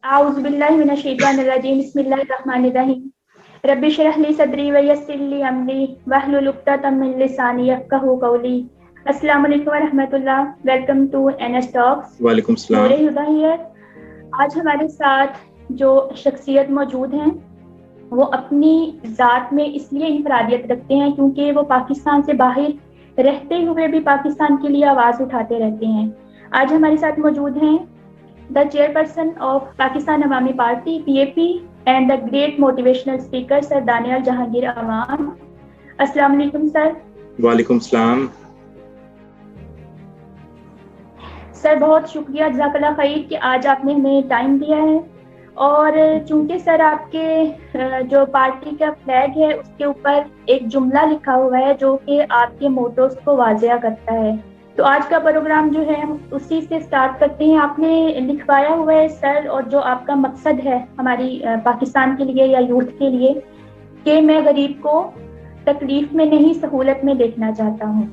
आऊज़ु बिल्लाहि मिनश शैतानिर रजीम बिस्मिल्लाहिर रहमानिर रहीम रब्बि इश्रह ली सदरी व यस्सिर ली अमरी वहलुल उक़दतम मिन लिसानी यफ़क़हू क़ौली। अस्सलामु अलैकुम व रहमतुल्लाह। Welcome to NS talks. वालेकुम सलाम। नूरे हुदा हियर। आज हमारे साथ जो शख्सियत मौजूद हैं वो अपनी ज़ात में इसलिए इंफरादियत रखते हैं क्योंकि वो पाकिस्तान से बाहर रहते हुए भी पाकिस्तान के लिए आवाज़ उठाते रहते हैं। आज हमारे साथ मौजूद हैं the chairperson of Pakistan Awami Party PAP and the great motivational speaker Sir Daniel Jahangir Awan. अस्सलाम वालेकुम सर। वालेकुम सलाम। सर बहुत शुक्रिया, जज़ाकल्लाह खैर कि आज आपने हमें टाइम दिया है। और चूंकि सर आपके जो पार्टी का फ्लैग है उसके ऊपर एक जुमला लिखा हुआ है जो कि आपके मोटोस को वाज़िया करता है, तो आज का प्रोग्राम जो है हम उसी से स्टार्ट करते हैं। आपने लिखवाया हुआ है सर, और जो आपका मकसद है हमारी पाकिस्तान के लिए या यूथ के लिए, कि मैं गरीब को तकलीफ में नहीं सहूलत में देखना चाहता हूँ।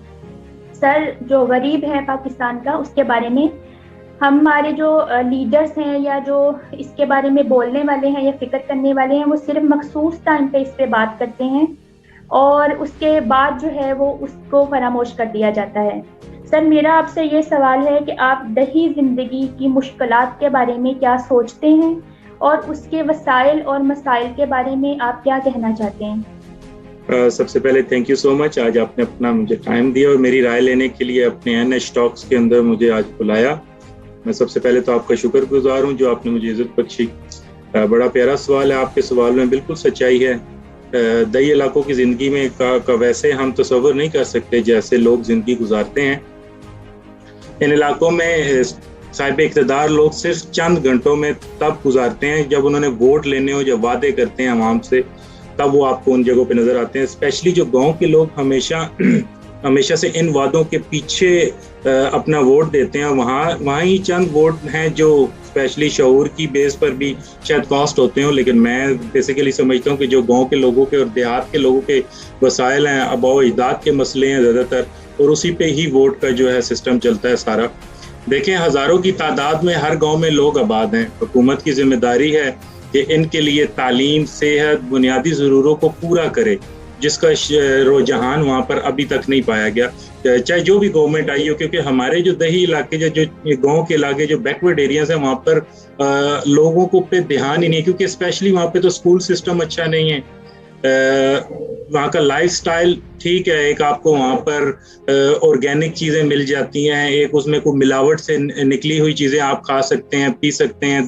सर जो गरीब है पाकिस्तान का, उसके बारे में हमारे जो लीडर्स हैं या जो इसके बारे में बोलने वाले हैं या फिक्र करने वाले हैं, वो सिर्फ मखसूस टाइम पे इस पे बात करते हैं और उसके बाद जो है वो उसको फरामोश कर दिया जाता है। सर मेरा आपसे ये सवाल है कि आप दही ज़िंदगी की मुश्किलात के बारे में क्या सोचते हैं और उसके वसाइल और मसाइल के बारे में आप क्या कहना चाहते हैं? सबसे पहले थैंक यू सो मच, आज आपने अपना मुझे टाइम दिया और मेरी राय लेने के लिए अपने एनएस टॉक्स के अंदर मुझे आज बुलाया। मैं सबसे पहले तो आपका शुक्रगुजार हूँ जो आपने मुझे इज़्ज़त बख्शी। बड़ा प्यारा सवाल है, आपके सवाल में बिल्कुल सच्चाई है। दही इलाकों की ज़िंदगी में का वैसे हम तसव्वुर नहीं कर सकते जैसे लोग ज़िंदगी गुजारते हैं। इन इलाकों में साहिब इक़्तिदार लोग सिर्फ चंद घंटों में तब गुजारते हैं जब उन्होंने वोट लेने हो, जब वादे करते हैं आवाम से, तब वो आपको उन जगहों पे नज़र आते हैं। स्पेशली जो गांव के लोग हमेशा से इन वादों के पीछे अपना वोट देते हैं। वहाँ ही चंद वोट हैं जो स्पेशली शऊर की बेस पर भी शायद कॉस्ट होते हो, लेकिन मैं बेसिकली समझता हूँ कि जो गांव के लोगों के और देहात के लोगों के वसाइल हैं, आबाओ अजदाद के मसले हैं ज़्यादातर, और उसी पे ही वोट का जो है सिस्टम चलता है सारा। देखें, हज़ारों की तादाद में हर गांव में लोग आबाद हैं। हुकूमत की जिम्मेदारी है कि इनके लिए तालीम, सेहत, बुनियादी ज़रूरों को पूरा करे, जिसका रुझान वहाँ पर अभी तक नहीं पाया गया, चाहे जो भी गवर्नमेंट आई हो। क्योंकि हमारे जो दही इलाके जो गांव के इलाके जो बैकवर्ड एरियाज हैं, वहाँ पर लोगों को पे ध्यान ही नहीं है, क्योंकि स्पेशली वहाँ पे तो स्कूल सिस्टम अच्छा नहीं है। वहाँ का लाइफस्टाइल ठीक है, एक आपको वहाँ पर ऑर्गेनिक चीज़ें मिल जाती हैं, एक उसमें कोई मिलावट से निकली हुई चीज़ें आप खा सकते हैं, पी सकते हैं,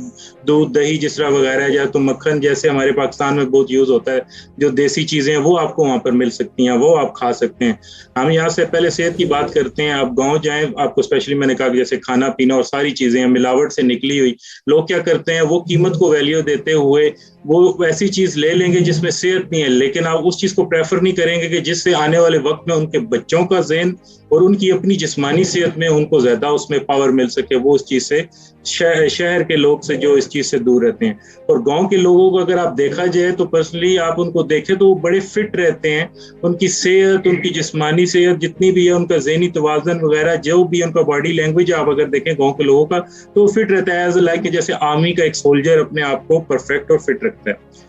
दूध, दही जिस तरह वगैरह, या तो मक्खन जैसे हमारे पाकिस्तान में बहुत यूज़ होता है, जो देसी चीज़ें हैं वो आपको वहाँ पर मिल सकती हैं, वो आप खा सकते हैं। हम यहाँ से पहले सेहत की बात करते हैं, आप गाँव जाएँ, आपको स्पेशली मैंने कहा जैसे खाना पीना और सारी चीज़ें मिलावट से निकली हुई, लोग क्या करते हैं, वो कीमत को वैल्यू देते हुए वो ऐसी चीज़ ले लेंगे जिसमें सेहत नहीं है, लेकिन आप उस चीज़ को प्रेफर नहीं करेंगे कि जिससे आने वाले वक्त में उनके बच्चों का ज़हन और उनकी अपनी जिस्मानी सेहत में उनको ज़्यादा उसमें पावर मिल सके। वो उस चीज़ से शहर के लोग से जो इस चीज़ से दूर रहते हैं। और गांव के लोगों को अगर आप देखा जाए तो पर्सनली आप उनको देखें तो वो बड़े फिट रहते हैं। उनकी सेहत, उनकी जिस्मानी सेहत जितनी भी है, उनका ज़हनी तवाज़ुन वगैरह जो भी उनका बॉडी लैंग्वेज आप अगर देखें गाँव के लोगों का, तो वो फिट रहता है। एज लाइक जैसे आर्मी का एक सोल्जर अपने आप को परफेक्ट और फिट रखता है।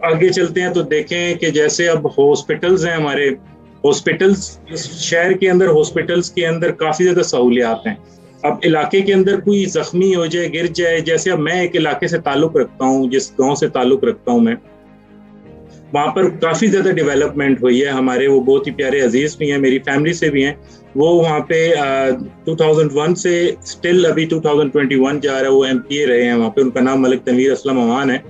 आगे चलते हैं तो देखें कि जैसे अब हॉस्पिटल्स हैं, हमारे हॉस्पिटल्स शहर के अंदर, हॉस्पिटल्स के अंदर काफ़ी ज़्यादा सहूलियात हैं। अब इलाके के अंदर कोई ज़ख्मी हो जाए, गिर जाए, जैसे अब मैं एक इलाके से ताल्लुक़ रखता हूँ, जिस गांव से ताल्लुक़ रखता हूँ मैं, वहाँ पर काफ़ी ज़्यादा डेवलपमेंट हुई है। हमारे वो बहुत ही प्यारे अजीज़ भी हैं, मेरी फैमिली से भी हैं, वो वहाँ पे 2001 से स्टिल अभी 2021 जा रहा है, वो MPA रहे हैं वहाँ पे। उनका नाम मलिक तनवीर असलम अमान है,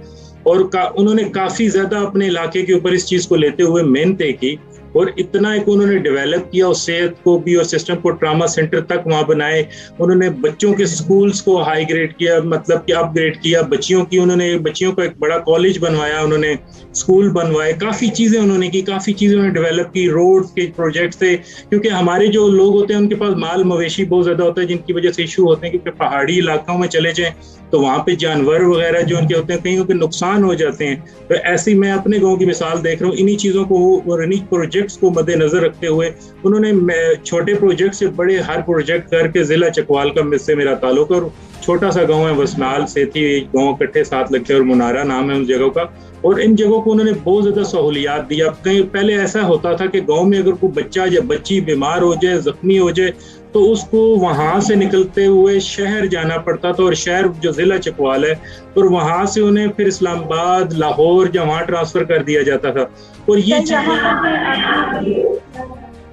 और उन्होंने काफ़ी ज़्यादा अपने इलाके के ऊपर इस चीज़ को लेते हुए मेहनतें की, और इतना एक उन्होंने डेवलप किया उस सेहत को भी और सिस्टम को, ट्रामा सेंटर तक वहाँ बनाए। उन्होंने बच्चों के स्कूल्स को हाई ग्रेड किया, मतलब कि अपग्रेड किया। बच्चियों का एक बड़ा कॉलेज बनवाया, उन्होंने स्कूल बनवाए, काफ़ी चीज़ें उन्होंने की, काफ़ी चीज़ें उन्होंने डेवलप की। रोड के प्रोजेक्ट थे, क्योंकि हमारे जो लोग होते हैं उनके पास माल मवेशी बहुत ज़्यादा होता है, जिनकी वजह से इशू होते हैं। क्योंकि पहाड़ी इलाकों में चले जाएँ तो वहाँ पे जानवर वगैरह जो उनके होते हैं कहीं उनके नुकसान हो जाते हैं। तो ऐसे मैं अपने गाँव की मिसाल देख रहा हूँ। इन्हीं चीज़ों को और इन्हीं प्रोजेक्ट प्रोजेक्ट्स को मद्देनजर रखते हुए उन्होंने छोटे प्रोजेक्ट से बड़े हर प्रोजेक्ट करके जिला चकवाल का से मेरा ताल्लुक, और छोटा सा गांव है वसनाल सेठी गांव कट्ठे साथ लगते हैं और मुनारा नाम है उन जगहों का, और इन जगहों को उन्होंने बहुत ज्यादा सहूलियात दिया। कहीं पहले ऐसा होता था कि गांव में अगर कोई बच्चा या बच्ची बीमार हो जाए, जख्मी हो जाए, तो उसको वहां से निकलते हुए शहर जाना पड़ता था, और शहर जो जिला चकवाल है, और वहां से उन्हें फिर इस्लामाबाद, लाहौर या वहां ट्रांसफर कर दिया जाता था। और ये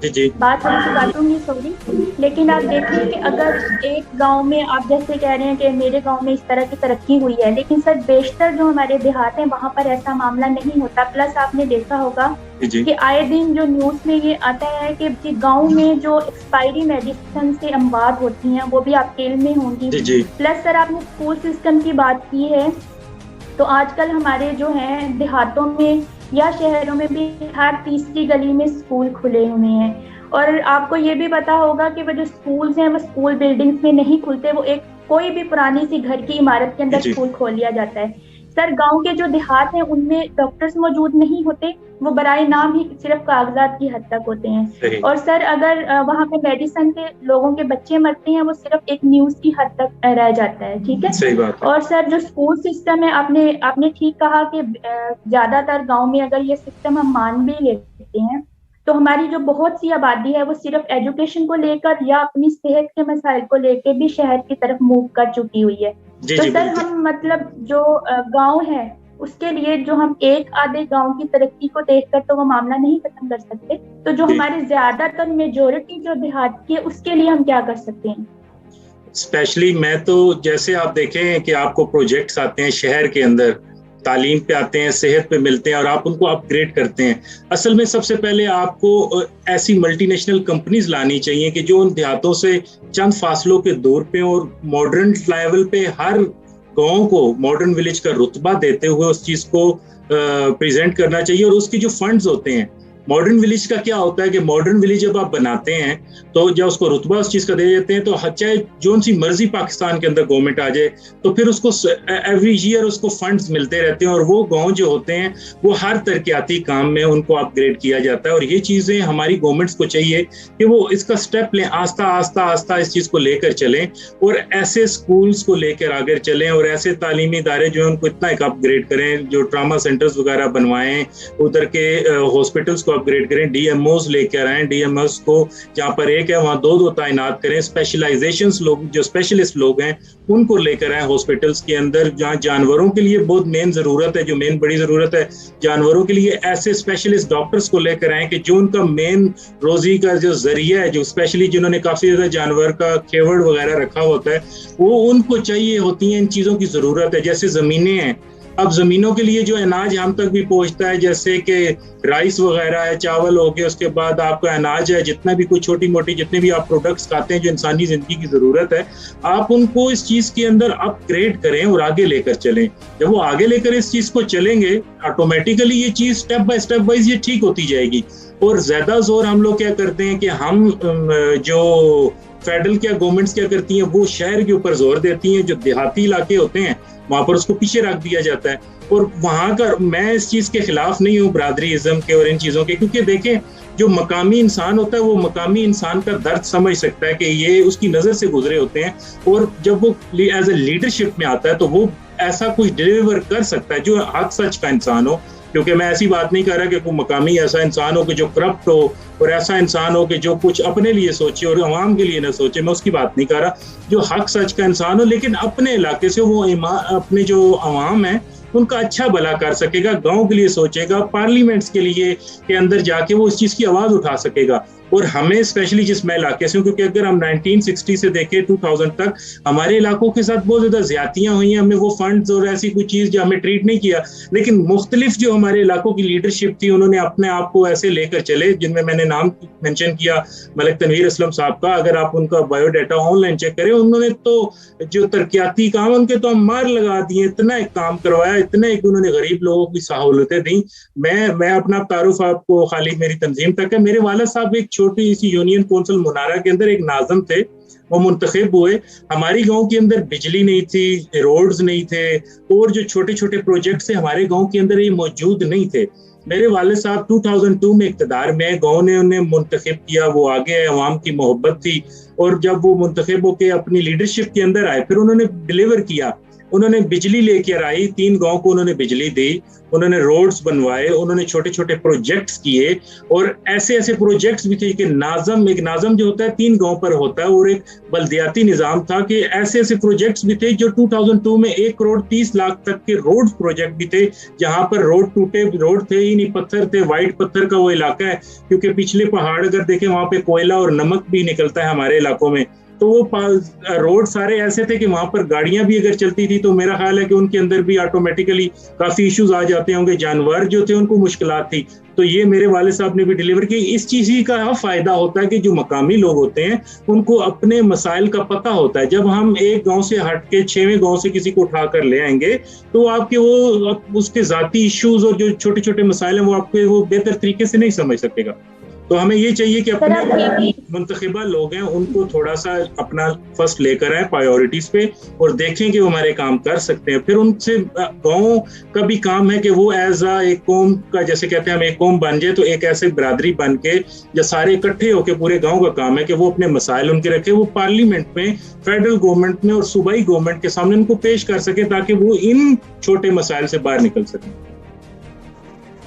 जी बात थोड़ी सी काटूंगी, सॉरी, लेकिन आप देखिए कि अगर एक गांव में आप जैसे कह रहे हैं कि मेरे गांव में इस तरह की तरक्की हुई है, लेकिन सर बेशतर जो हमारे देहात हैं वहां पर ऐसा मामला नहीं होता। प्लस आपने देखा होगा कि आए दिन जो न्यूज में ये आता है कि गांव में जो एक्सपायरी मेडिसिन से अमवात होती हैं वो भी आपके इल्म में होंगी। प्लस सर आपने स्कूल सिस्टम की बात की है, तो आजकल हमारे जो हैं देहातों में या शहरों में भी हर तीसरी गली में स्कूल खुले हुए हैं। और आपको ये भी पता होगा कि वो जो स्कूल्स हैं वो स्कूल बिल्डिंग्स में नहीं खुलते, वो एक कोई भी पुरानी सी घर की इमारत के अंदर स्कूल खोल लिया जाता है। सर गांव के जो देहात हैं उनमें डॉक्टर्स मौजूद नहीं होते, वो बराए नाम ही सिर्फ कागजात की हद तक होते हैं। और सर अगर वहाँ पे मेडिसिन के लोगों के बच्चे मरते हैं वो सिर्फ एक न्यूज की हद तक रह जाता है, ठीक है। सही बात है। और सर जो स्कूल सिस्टम है, आपने ठीक कहा कि ज्यादातर गाँव में अगर ये सिस्टम हम मान भी लेते हैं तो हमारी जो बहुत सी आबादी है वो सिर्फ एजुकेशन को लेकर या अपनी सेहत के मसाइल को लेकर भी शहर की तरफ मूव कर चुकी हुई है। तो सर हम मतलब जो गांव है उसके लिए जो हम एक आधे गांव की तरक्की को देखकर तो वो मामला नहीं खत्म कर सकते, तो जो हमारे ज्यादातर मेजोरिटी जो देहात की है उसके लिए हम क्या कर सकते हैं? स्पेशली मैं तो जैसे आप देखें कि आपको प्रोजेक्ट्स आते हैं शहर के अंदर, तालीम पे आते हैं, सेहत पे मिलते हैं और आप उनको अपग्रेड करते हैं। असल में सबसे पहले आपको ऐसी मल्टीनेशनल कंपनीज लानी चाहिए कि जो उन देहातों से चंद फासलों के दूर पे और मॉडर्न लेवल पे हर गांव को मॉडर्न विलेज का रुतबा देते हुए उस चीज को प्रेजेंट करना चाहिए। और उसके जो फंड्स होते हैं, मॉडर्न विलेज का क्या होता है कि मॉडर्न विलेज जब आप बनाते हैं तो जब उसको रुतबा उस चीज का दे देते हैं तो चाहे जो सी मर्जी पाकिस्तान के अंदर गवर्नमेंट आ जाए तो फिर उसको एवरी ईयर उसको फंड्स मिलते रहते हैं, और वो गांव जो होते हैं वो हर तरक्याती काम में उनको अपग्रेड किया जाता है। और ये चीजें हमारी गवर्नमेंट्स को चाहिए कि वो इसका स्टेप लें, आस्ता आस्ता आस्ता इस चीज को लेकर चलें और ऐसे स्कूल्स को लेकर आगे चलें और ऐसे तालीमी इदारे जो है उनको इतना एक अपग्रेड करें, जो ट्रामा सेंटर्स वगैरह बनवाएं, उधर के हॉस्पिटल्स को अपग्रेड करें, डीएमओज लेकर आए, डीएमओज को जहाँ पर एक है वहाँ दो तैनात करें, स्पेशलाइजेशंस लोग जो स्पेशलिस्ट लोग हैं उनको लेकर आए हॉस्पिटल्स के अंदर। जहाँ जानवरों के लिए बहुत मेन जरूरत है, जो मेन बड़ी जरूरत है जानवरों के लिए, ऐसे स्पेशलिस्ट डॉक्टर्स को लेकर आए कि जो उनका मेन रोजी का जो जरिया है, जो स्पेशली जिन्होंने काफी ज्यादा जानवर का खेवड़ वगैरह रखा होता है, वो उनको चाहिए होती है, इन चीजों की जरूरत है। जैसे जमीनें हैं, अब जमीनों के लिए जो अनाज हम तक भी पहुंचता है, जैसे कि राइस वगैरह है, चावल हो गया, उसके बाद आपका अनाज है, जितना भी कुछ छोटी मोटी जितने भी आप प्रोडक्ट्स खाते हैं जो इंसानी जिंदगी की जरूरत है, आप उनको इस चीज के अंदर अपग्रेड करें और आगे लेकर चलें। जब वो आगे लेकर इस चीज को चलेंगे ऑटोमेटिकली ये चीज स्टेप बाय स्टेप वाइज ये ठीक होती जाएगी। और ज्यादा जोर हम लोग क्या करते हैं कि हम जो फेडरल क्या गवर्नमेंट्स क्या करती हैं, वो शहर के ऊपर जोर देती हैं, जो देहाती इलाके होते हैं वहां पर उसको पीछे रख दिया जाता है। और वहां का मैं इस चीज के खिलाफ नहीं हूँ, बरादरीइज्म के और इन चीजों के, क्योंकि देखें जो मकामी इंसान होता है वो मकामी इंसान का दर्द समझ सकता है कि ये उसकी नजर से गुजरे होते हैं, और जब वो एज ए लीडरशिप में आता है तो वो ऐसा कुछ डिलीवर कर सकता है जो हक सच का इंसान हो। क्योंकि मैं ऐसी बात नहीं कर रहा कि कोई मकामी ऐसा इंसान हो कि जो करप्ट हो और ऐसा इंसान हो कि जो कुछ अपने लिए सोचे और अवाम के लिए ना सोचे, मैं उसकी बात नहीं कर रहा। जो हक सच का इंसान हो लेकिन अपने इलाके से वो अपने जो अवाम है उनका अच्छा भला कर सकेगा, गांव के लिए सोचेगा, पार्लियामेंट्स के लिए के अंदर जाके वो इस चीज की आवाज उठा सकेगा। और हमें स्पेशली जिस मैं इलाके से हूँ, क्योंकि अगर हम 1960 से देखें 2000 तक हमारे इलाकों के साथ बहुत ज्यादा ज्यादतियां हुई हैं, हमें वो फंड्स और ऐसी कोई चीज जो हमें ट्रीट नहीं किया, लेकिन मुख्तलिफ जो हमारे इलाकों की लीडरशिप थी उन्होंने अपने आप को ऐसे लेकर चले, जिनमें मैंने नाम मेंशन किया मलिक तनवीर असलम साहब का। अगर आप उनका बायोडाटा ऑनलाइन चेक करें, उन्होंने तो जो तरक्याती काम उनके तो हम मार लगा दिए, इतना एक काम करवाया, इतना एक उन्होंने गरीब लोगों की सहूलतें दी। मैं अपना तारुफ आपको खाली मेरी तंजीम तक है। मेरे वाला साहब एक छोटी सी यूनियन काउंसिल मुनारा के अंदर एक नाज़िम थे, वो मुंतखब हुए। हमारी गांव के अंदर बिजली नहीं थी, रोड्स नहीं थे, और जो छोटे छोटे प्रोजेक्ट्स थे हमारे गांव के अंदर ये मौजूद नहीं थे। मेरे वाले साहब 2002 में इक़्तिदार में, गाँव ने उन्हें मुंतखब किया, वो आगे अवाम की मोहब्बत थी, और जब वो मुंतखब होकर अपनी लीडरशिप के अंदर आए, फिर उन्होंने डिलीवर किया। उन्होंने बिजली लेकर आई, 3 गांव को उन्होंने बिजली दी, उन्होंने रोड्स बनवाए, उन्होंने छोटे छोटे प्रोजेक्ट्स किए, और ऐसे ऐसे प्रोजेक्ट्स भी थे कि एक नाज़म जो होता है 3 गांव पर होता है, और एक बल्दियाती निज़ाम था कि ऐसे ऐसे प्रोजेक्ट्स भी थे जो 2002 में 1 करोड़ 30 लाख तक के रोड प्रोजेक्ट भी थे, जहां पर टूटे रोड थे ही नहीं, पत्थर थे, वाइट पत्थर का वो इलाका है, क्योंकि पिछले पहाड़ अगर देखें वहां पे कोयला और नमक भी निकलता है हमारे इलाकों में। तो वो रोड सारे ऐसे थे कि वहां पर गाड़ियां भी अगर चलती थी तो मेरा ख्याल है कि उनके अंदर भी ऑटोमेटिकली काफी इश्यूज आ जाते होंगे, जानवर जो थे उनको मुश्किलात थी। तो ये मेरे वाले साहब ने भी डिलीवर की। इस चीज का फायदा होता है कि जो मकामी लोग होते हैं उनको अपने मसाइल का पता होता है। जब हम एक गांव से हट के 6वें गांव से किसी को उठा कर ले आएंगे तो आपके वो उसके जाती इश्यूज और जो छोटे छोटे मसाइल हैं वो आपके वो बेहतर तरीके से नहीं समझ सकेगा। तो हमें ये चाहिए कि अपने मुंतखबा लोग हैं उनको थोड़ा सा अपना फर्स्ट लेकर आए प्रायोरिटीज पे, और देखें कि वो हमारे काम कर सकते हैं। फिर उनसे गाँव का भी काम है कि वो एज एक कौम का, जैसे कहते हैं हम एक कौम बन जाए, तो एक ऐसे बिरादरी बन के या सारे इकट्ठे होकर पूरे गाँव का काम है कि वो अपने मसाइल उनके रखे, वो पार्लियामेंट में, फेडरल गवर्नमेंट में और सूबाई गवर्नमेंट के सामने उनको पेश कर सके ताकि वो इन छोटे मसाइल से बाहर निकल सकें।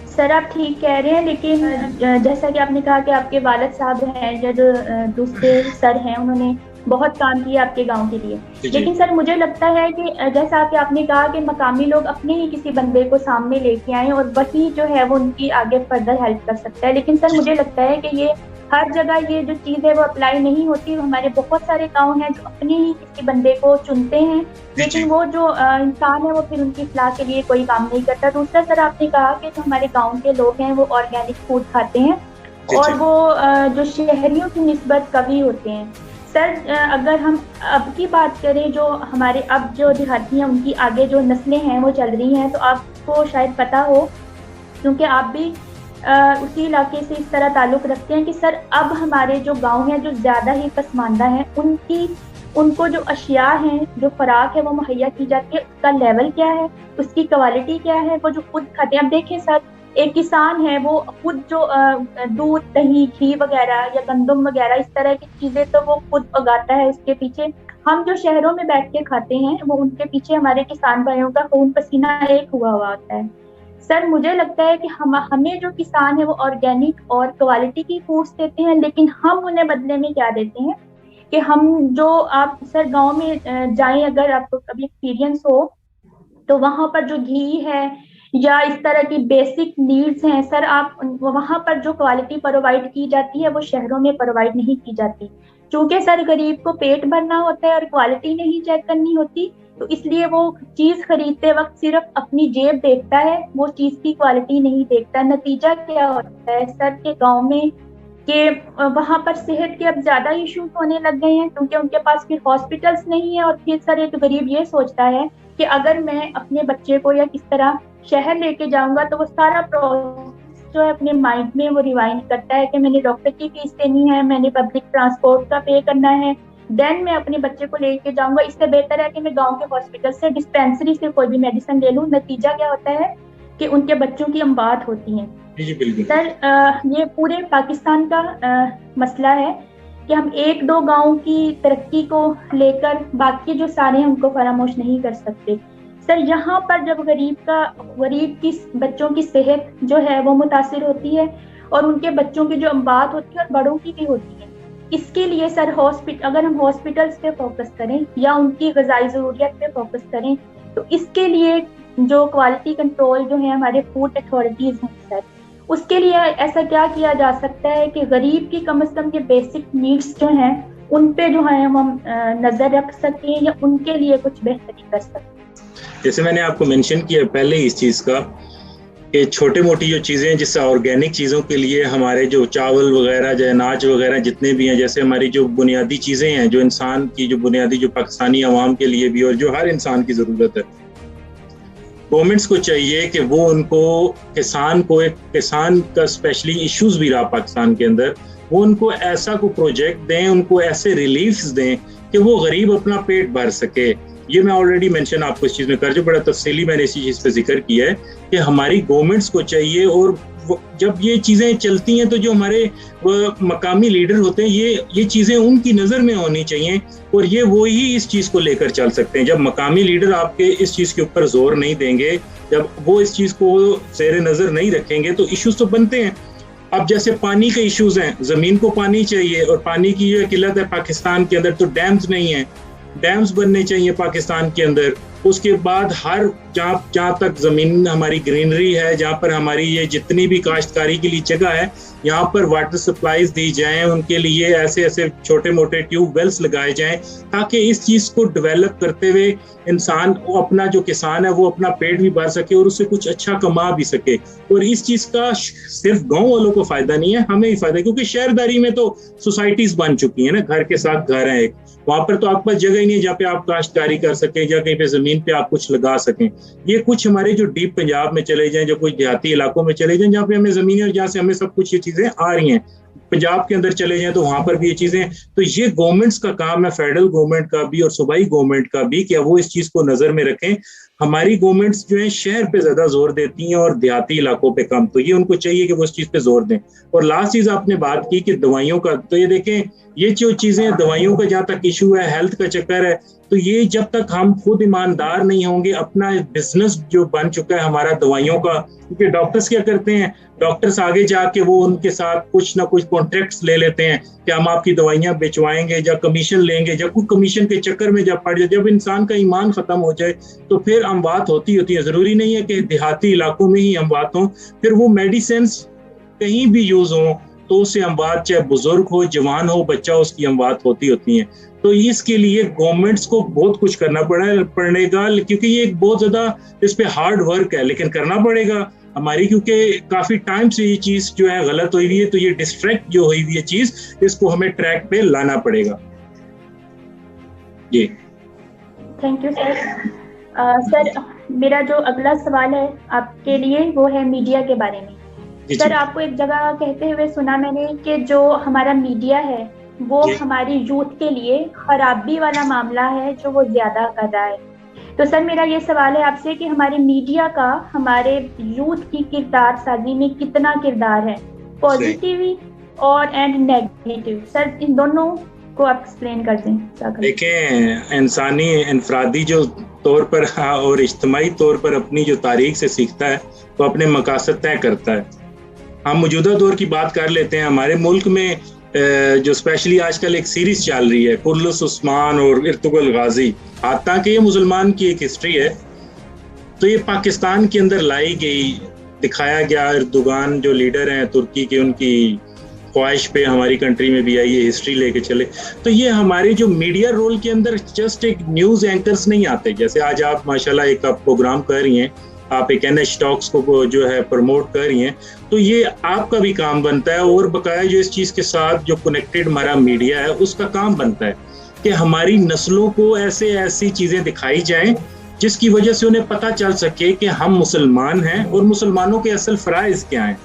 सर आप ठीक कह रहे हैं, लेकिन जैसा कि आपने कहा कि आपके वालिद साहब हैं जो दूसरे सर हैं, उन्होंने बहुत काम किया आपके गांव के लिए। लेकिन सर मुझे लगता है कि जैसा कि आपने कहा कि मकामी लोग अपने ही किसी बंदे को सामने लेके आए और वही जो है वो उनकी आगे फर्दर हेल्प कर सकता है। लेकिन सर मुझे लगता है कि ये हर जगह ये जो चीज़ है वो अप्लाई नहीं होती। हमारे बहुत सारे गांव हैं जो अपने ही किसी बंदे को चुनते हैं, लेकिन वो जो इंसान है वो फिर उनकी इस्लाह के लिए कोई काम नहीं करता। दूसरा सर आपने कहा कि जो हमारे गांव के लोग हैं वो ऑर्गेनिक फूड खाते हैं और वो जो शहरियों की निस्बत कवि होते हैं। सर अगर हम अब की बात करें, जो हमारे अब जो देहाती हैं उनकी आगे जो नस्लें हैं वो चल रही हैं, तो आपको शायद पता हो क्योंकि आप भी उसी इलाके से इस तरह ताल्लुक़ रखते हैं कि सर अब हमारे जो गांव हैं जो ज़्यादा ही पसमानदा हैं उनको जो अशिया हैं, जो खुराक है वो मुहैया की जाती है, उसका लेवल क्या है, उसकी क्वालिटी क्या है, वो जो खुद खाते हैं। अब देखें सर, एक किसान है वो खुद जो दूध, दही, घी वगैरह या गंदम वगैरह इस तरह की चीज़ें तो वो खुद उगाता है। उसके पीछे हम जो शहरों में बैठ के खाते हैं वो उनके पीछे हमारे किसान भाइयों का खून पसीना एक हुआ होता है। सर मुझे लगता है कि हमें जो किसान है वो ऑर्गेनिक और क्वालिटी की फूड्स देते हैं, लेकिन हम उन्हें बदले में क्या देते हैं कि हम जो आप सर गांव में जाएं, अगर आपको कभी एक्सपीरियंस हो तो वहां पर जो घी है या इस तरह की बेसिक नीड्स हैं सर, आप वहां पर जो क्वालिटी प्रोवाइड की जाती है वो शहरों में प्रोवाइड नहीं की जाती। चूंकि सर गरीब को पेट भरना होता है और क्वालिटी नहीं चेक करनी होती, तो इसलिए वो चीज खरीदते वक्त सिर्फ अपनी जेब देखता है, वो चीज की क्वालिटी नहीं देखता। नतीजा क्या होता है सर के गांव में कि वहां पर सेहत के अब ज्यादा इश्यूज होने लग गए हैं क्योंकि उनके पास फिर हॉस्पिटल्स नहीं है। और फिर सर एक गरीब ये सोचता है कि अगर मैं अपने बच्चे को या किस तरह शहर लेके जाऊंगा तो वो सारा प्रोसेस जो है अपने माइंड में वो रिवाइंड करता है कि मैंने डॉक्टर की फीस देनी है, मैंने पब्लिक ट्रांसपोर्ट का पे करना है, देन मैं अपने बच्चे को लेके जाऊंगा। इससे बेहतर है कि मैं गांव के हॉस्पिटल से, डिस्पेंसरी से कोई भी मेडिसिन ले लूं। नतीजा क्या होता है कि उनके बच्चों की अमवात होती हैं। सर ये पूरे पाकिस्तान का मसला है कि हम 1-2 गाँव की तरक्की को लेकर बाकी जो सारे हैं उनको फरामोश नहीं कर सकते। सर यहाँ पर जब गरीब की बच्चों की सेहत जो है वो मुतासिर होती है और उनके बच्चों की जो अमवात होती है और बड़ों की भी होती है, इसके लिए सर अगर हम हॉस्पिटल्स पे फोकस करें या उनकी ग़िज़ाई ज़रूरियात पे फोकस करें तो इसके लिए जो क्वालिटी कंट्रोल जो है हमारे फूड अथॉरिटीज़ हैं सर, उसके लिए ऐसा क्या किया जा सकता है कि गरीब की कम से कम ये बेसिक नीड्स जो हैं उन पे जो है हम नज़र रख सकें या उनके लिए कुछ बेहतरी कर सकें। जैसे मैंने आपको मेंशन किया पहले इस चीज़ का कि छोटे मोटी जो चीज़ें, जिससे ऑर्गेनिक चीज़ों के लिए हमारे जो चावल वगैरह, जो अनाज वगैरह जितने भी हैं, जैसे हमारी जो बुनियादी चीज़ें हैं, जो इंसान की जो बुनियादी, जो पाकिस्तानी अवाम के लिए भी और जो हर इंसान की ज़रूरत है, गवर्नमेंट्स को चाहिए कि वो उनको एक किसान का स्पेशली इश्यूज़ भी रहा पाकिस्तान के अंदर, वो उनको ऐसा कोई प्रोजेक्ट दें, उनको ऐसे रिलीफ्स दें कि वो गरीब अपना पेट भर सके। ये मैं ऑलरेडी मेंशन आपको इस चीज़ में कर, जो बड़ा तफसीली मैंने इसी चीज़ पे जिक्र किया है कि हमारी गवर्नमेंट्स को चाहिए, और जब ये चीज़ें चलती हैं तो जो हमारे मकामी लीडर होते हैं ये चीज़ें उनकी नज़र में होनी चाहिए, और ये वो ही इस चीज़ को लेकर चल सकते हैं। जब मकामी लीडर आपके इस चीज़ के ऊपर जोर नहीं देंगे, जब वो इस चीज़ को ज़ेरे नज़र नहीं रखेंगे, तो इश्यूज तो बनते हैं। अब जैसे पानी के इश्यूज हैं, ज़मीन को पानी चाहिए और पानी की जो किल्लत है पाकिस्तान के अंदर, तो डैम्स नहीं है, डैम्स बनने चाहिए पाकिस्तान के अंदर। उसके बाद हर जहाँ तक ज़मीन हमारी ग्रीनरी है, जहाँ पर हमारी ये जितनी भी काश्तकारी के लिए जगह है, यहाँ पर वाटर सप्लाईज दी जाएं, उनके लिए ऐसे ऐसे छोटे मोटे ट्यूबवेल्स लगाए जाएं, ताकि इस चीज़ को डेवलप करते हुए इंसान अपना जो किसान है वो अपना पेट भी भर सके और उससे कुछ अच्छा कमा भी सके। और इस चीज़ का सिर्फ गाँव वालों को फ़ायदा नहीं है, हमें ही फ़ायदा है, क्योंकि शहरदारी में तो सोसाइटीज़ बन चुकी हैं ना, घर के साथ घर है एक, वहाँ पर तो आपके पास जगह ही नहीं है जहाँ पे आप काश्तकारी कर सकें या कहीं पे ज़मीन पे आप कुछ लगा सकें। ये कुछ हमारे जो डीप पंजाब में चले जाएं, जो कुछ देहाती इलाकों में चले जाएं, जहाँ पे हमें ज़मीन और जहाँ से हमें सब कुछ ये चीज़ें आ रही हैं, पंजाब के अंदर चले जाएं तो वहाँ पर भी ये चीज़ें, तो ये गवर्नमेंट्स का काम है, फेडरल गवर्नमेंट का भी और सूबाई गवर्नमेंट का भी, कि वो इस चीज़ को नज़र में रखें। हमारी गवर्नमेंट्स जो है शहर पे ज़्यादा जोर देती हैं और देहाती इलाकों पे कम, तो ये उनको चाहिए कि वो इस चीज़ पे जोर दें। और लास्ट चीज़ आपने बात की कि दवाइयों का, तो ये देखें, ये जो चीज़ें दवाइयों का जहाँ तक इशू है, हेल्थ का चक्कर है, तो ये जब तक हम खुद ईमानदार नहीं होंगे, अपना बिजनेस जो बन चुका है हमारा दवाइयों का, क्योंकि डॉक्टर्स क्या करते हैं, डॉक्टर्स आगे जाके वो उनके साथ कुछ ना कुछ कॉन्ट्रैक्ट्स ले लेते हैं कि हम आपकी दवाइयाँ बेचवाएंगे या कमीशन लेंगे, जब कुछ कमीशन के चक्कर में जब पड़ जाए, जब इंसान का ईमान खत्म हो जाए तो फिर अमवात होती है। जरूरी नहीं है कि देहाती इलाकों में ही अमवात हों, फिर वो मेडिसिन कहीं भी यूज हो तो उससे अमवात, चाहे बुजुर्ग हो, जवान हो, बच्चा, उसकी अमवात होती हैं। तो इसके लिए गवर्नमेंट्स को बहुत कुछ करना पड़ेगा, क्योंकि ये एक बहुत ज्यादा इस पे हार्ड वर्क है, लेकिन करना पड़ेगा हमारी, क्योंकि काफी टाइम से ये चीज जो है गलत हुई हुई है, तो ये डिस्ट्रैक्ट जो हुई हुई है चीज, इसको हमें ट्रैक पे लाना पड़ेगा। जी थैंक यू सर। सर, मेरा जो अगला सवाल है आपके लिए वो है मीडिया के बारे में। सर, आपको एक जगह कहते हुए सुना मैंने कि जो हमारा मीडिया है वो हमारी यूथ के लिए खराबी वाला मामला है जो वो ज्यादा कर रहा है। तो सर, मेरा ये सवाल है आपसे कि हमारे मीडिया का हमारे यूथ की किरदार साजी में कितना किरदार है, पॉजिटिव और एंड नेगेटिव। सर, इन दोनों को आप एक्सप्लेन कर दें। देखें, इंसानी इनफरादी जो तौर पर और इज्तिमाई तौर पर अपनी जो तारीख से सीखता है तो अपने मकासद तय करता है। हम मौजूदा दौर की बात कर लेते हैं। हमारे मुल्क में जो स्पेशली आजकल एक सीरीज चल रही है, कुर्लुस उस्मान और इर्तुगल गाजी, हालांकि ये मुसलमान की एक हिस्ट्री है, तो ये पाकिस्तान के अंदर लाई गई, दिखाया गया। एर्दोगान जो लीडर हैं तुर्की के, उनकी ख्वाहिश पे हमारी कंट्री में भी आई, ये हिस्ट्री लेके चले। तो ये हमारे जो मीडिया रोल के अंदर जस्ट एक न्यूज़ एंकर्स नहीं आते, जैसे आज आप माशाल्लाह एक आप प्रोग्राम कर रही हैं, आप एक NH टॉक्स को जो है प्रमोट कर रही हैं, तो ये आपका भी काम बनता है, और बकाया जो इस चीज़ के साथ जो कनेक्टेड हमारा मीडिया है उसका काम बनता है कि हमारी नस्लों को ऐसी चीज़ें दिखाई जाएं जिसकी वजह से उन्हें पता चल सके कि हम मुसलमान हैं और मुसलमानों के असल फ़राइज़ क्या हैं।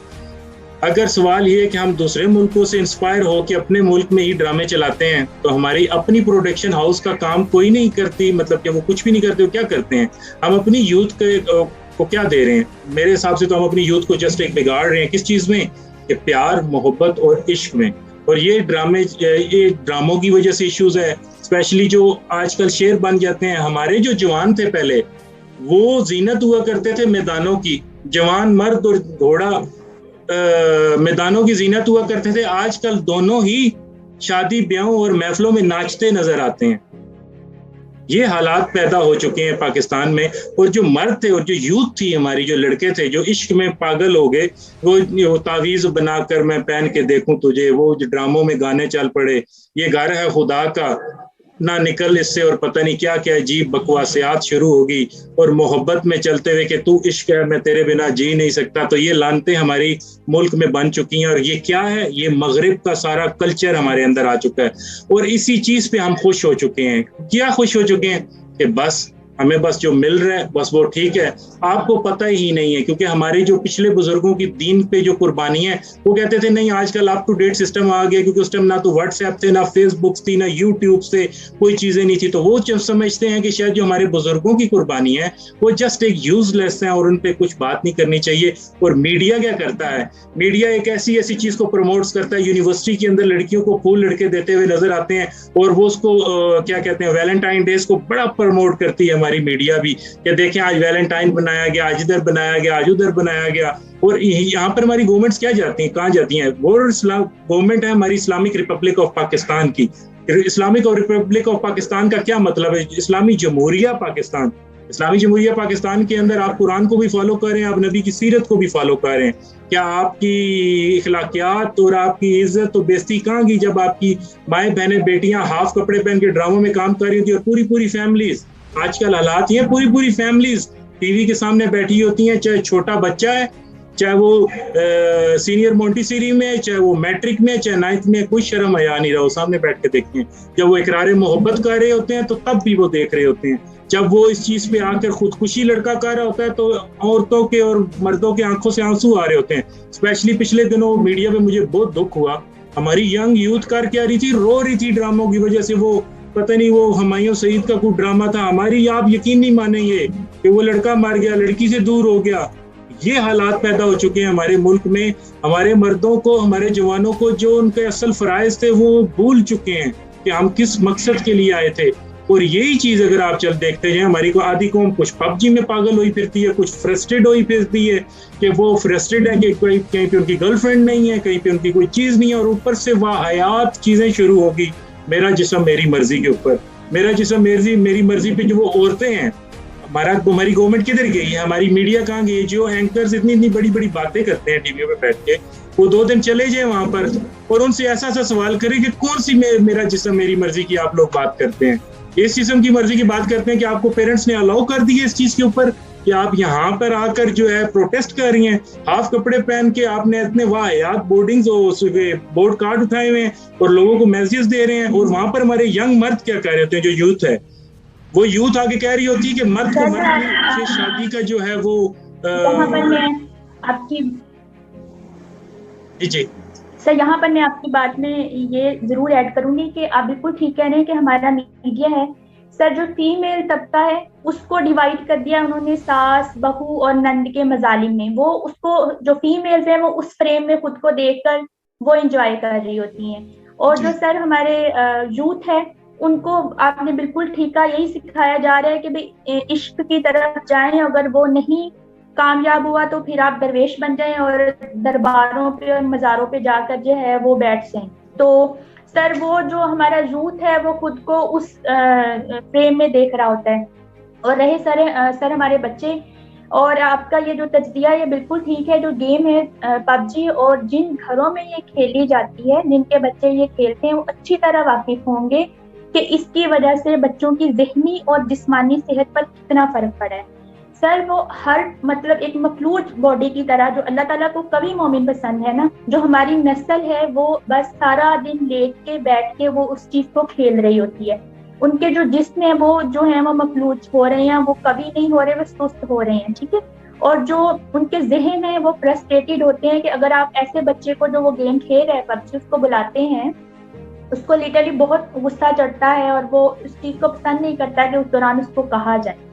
अगर सवाल ये है कि हम दूसरे मुल्कों से इंस्पायर हो के अपने मुल्क में ही ड्रामे चलाते हैं, तो हमारी अपनी प्रोडक्शन हाउस का काम कोई नहीं करती, मतलब कि वो कुछ भी नहीं करते। वो क्या करते हैं, हम अपनी यूथ को क्या दे रहे हैं? मेरे हिसाब से तो हम अपनी यूथ को जस्ट एक बिगाड़ रहे हैं। किस चीज़ में? कि प्यार, मोहब्बत और इश्क में। और ये ड्रामों की वजह से इश्यूज है, स्पेशली जो आजकल शेर बन जाते हैं। हमारे जो जवान थे पहले, वो जीनत हुआ करते थे मैदानों की, जवान मर्द और घोड़ा मैदानों की जीनत हुआ करते थे। आजकल दोनों ही शादी ब्याहों और महफिलों में नाचते नजर आते हैं। ये हालात पैदा हो चुके हैं पाकिस्तान में। और जो मर्द थे और जो यूथ थी हमारी, जो लड़के थे जो इश्क में पागल हो गए, वो तावीज़ बनाकर मैं पहन के देखूं तुझे, वो जो ड्रामों में गाने चल पड़े, ये घर है खुदा का ना निकल इससे, और पता नहीं क्या क्या अजीब बकवासियात शुरू होगी, और मोहब्बत में चलते हुए कि तू इश्क है, मैं तेरे बिना जी नहीं सकता। तो ये लानतें हमारी मुल्क में बन चुकी हैं। और ये क्या है? ये मगरिब का सारा कल्चर हमारे अंदर आ चुका है, और इसी चीज़ पे हम खुश हो चुके हैं। क्या खुश हो चुके हैं? कि बस हमें बस जो मिल रहा है बस वो ठीक है। आपको पता ही नहीं है, क्योंकि हमारे जो पिछले बुजुर्गों की दीन पे जो कुर्बानी है, वो कहते थे नहीं आजकल अप टू डेट सिस्टम आ गया, क्योंकि उस टाइम ना तो व्हाट्सएप थे, ना फेसबुक थी, ना यूट्यूब से कोई चीजें नहीं थी। तो वो जब समझते हैं कि शायद जो हमारे बुजुर्गों की कुर्बानी है वो जस्ट एक यूजलेस है और उन पे कुछ बात नहीं करनी चाहिए। और मीडिया क्या करता है, मीडिया एक ऐसी ऐसी चीज को प्रमोट्स करता है। यूनिवर्सिटी के अंदर लड़कियों को फूल लड़के देते हुए नजर आते हैं और वो उसको क्या कहते हैं, वैलेंटाइन डेज को बड़ा प्रमोट करती है हमारी मीडिया भी, कि देखें आज वैलेंटाइन बनाया गया, आज इधर बनाया गया, आज उधर बनाया गया। और यहाँ पर हमारी गवर्नमेंट्स क्या जाती हैं, कहाँ जाती हैं? वो गवर्नमेंट है हमारी इस्लामिक रिपब्लिक ऑफ पाकिस्तान की। इस्लामिक और रिपब्लिक ऑफ पाकिस्तान का क्या मतलब है? इस्लामी जमहूरिया पाकिस्तान। इस्लामी जमहूरिया पाकिस्तान के अंदर आप कुरान को भी फॉलो कर रहे हैं, आप नबी की सीरत को भी फॉलो कर रहे हैं। क्या आपकी इखलाकियात और आपकी इज्जत तो बेइज्जती कहाँ की जब आपकी माए बहनें बेटियां हाफ कपड़े पहन के ड्रामों में काम कर रही होती है और पूरी पूरी फैमिलीज, आजकल हालात ये पूरी पूरी फैमिलीज टीवी के सामने बैठी होती हैं, चाहे छोटा बच्चा है, चाहे वो सीनियर मोंटेसरी में, चाहे वो मैट्रिक में, चाहे 9th में, कोई शर्म हया नहीं रहा, सामने बैठ के देखते हैं। जब वो इकरार मोहब्बत कर रहे होते हैं तो तब भी वो देख रहे होते हैं। जब वो इस चीज पे आकर खुदकुशी लड़का कर रहा होता है तो औरतों के और मर्दों के आंखों से आंसू आ रहे होते हैं। स्पेशली पिछले दिनों मीडिया पे मुझे बहुत दुख हुआ, हमारी यंग यूथ कर क्या रही थी, रो रही थी ड्रामों की वजह से। वो पता नहीं वो हुमायूं सईद का कोई ड्रामा था, हमारी आप यकीन नहीं मानेंगे कि वो लड़का मर गया, लड़की से दूर हो गया। ये हालात पैदा हो चुके हैं हमारे मुल्क में। हमारे मर्दों को, हमारे जवानों को जो उनके असल फराइज थे वो भूल चुके हैं कि हम किस मकसद के लिए आए थे। और यही चीज अगर आप चल देखते हैं, हमारी को आधी कौम कुछ पबजी में पागल हुई फिरती है, कुछ फ्रस्ट्रेट हुई फिरती है कि वो फ्रस्ट्रेट है कि कहीं पे उनकी गर्लफ्रेंड नहीं है, कहीं पे उनकी कोई चीज नहीं है, और ऊपर से वाहियात चीजें शुरू होगी मेरा जिस्म मेरी मर्जी के ऊपर। मेरा जिस्म मेरी मर्जी पे जो वो औरतें हैं, हमारी गवर्नमेंट किधर गई है, हमारी मीडिया कहाँ गई? जो एंकर्स इतनी बड़ी बड़ी बातें करते हैं टीवी पे बैठ के, वो 2 दिन चले जाए वहां पर और उनसे ऐसा सवाल करें कि कौन सी मेरा जिस्म मेरी मर्जी की आप लोग बात करते हैं? इस किस्म की मर्जी की बात करते हैं कि आपको पेरेंट्स ने अलाउ कर दी है इस चीज के ऊपर कि आप यहाँ पर आकर जो है प्रोटेस्ट कर रही हैं, हाफ कपड़े पहन के आपने इतने वाहियात बोर्डिंग्स बोर्ड कार्ड उठाए हुए हैं और लोगों को मैसेज दे रहे हैं। और वहां पर हमारे यंग मर्द क्या कह रहे होते हैं, जो यूथ है, वो यूथ आगे कह रही होती है कि मर्द को मर्द से शादी का जो है वो आपकी जी सर, यहाँ पर मैं आपकी बात में ये जरूर ऐड करूंगी कि आप बिल्कुल ठीक कह रहे हैं कि हमारा मीडिया है सर, जो फीमेल तबका है उसको डिवाइड कर दिया उन्होंने सास, बहू और नंद के मजालिम में। वो उसको, जो फीमेल्स हैं वो उस फ्रेम में खुद को देखकर वो एंजॉय कर रही होती हैं। और जो सर हमारे यूथ है उनको आपने बिल्कुल ठीक है, यही सिखाया जा रहा है कि भाई इश्क की तरफ जाएं, अगर वो नहीं कामयाब हुआ तो फिर आप दरवेश बन जाएं और दरबारों पे और मज़ारों पे जाकर जो है वो बैठ जाएं। तो सर वो जो हमारा यूथ है वो खुद को उस फ्रेम में देख रहा होता है। और रहे सर हमारे बच्चे, और आपका ये जो तजदिया ये बिल्कुल ठीक है। जो गेम है पबजी, और जिन घरों में ये खेली जाती है, जिनके बच्चे ये खेलते हैं, वो अच्छी तरह वाकिफ होंगे कि इसकी वजह से बच्चों की ज़हनी और जिस्मानी सेहत पर कितना फर्क पड़ा है। सर वो हर मतलब एक मखलूक बॉडी की तरह, जो अल्लाह ताला को कभी मोमिन पसंद है ना, जो हमारी नस्ल है वो बस सारा दिन लेट के बैठ के वो उस चीज को खेल रही होती है। उनके जो जिस्म है वो जो है वो मखलूक हो रहे हैं, वो कभी नहीं हो रहे, वो सुस्त हो रहे हैं, ठीक है। और जो उनके जहन है वो फ्रस्ट्रेटेड होते हैं कि अगर आप ऐसे बच्चे को जो वो गेम खेल रहे हैं पबजी, उसको बुलाते हैं, उसको लिटरली बहुत गुस्सा चढ़ता है और वो उस चीज को पसंद नहीं करता कि उस दौरान उसको कहा जाए।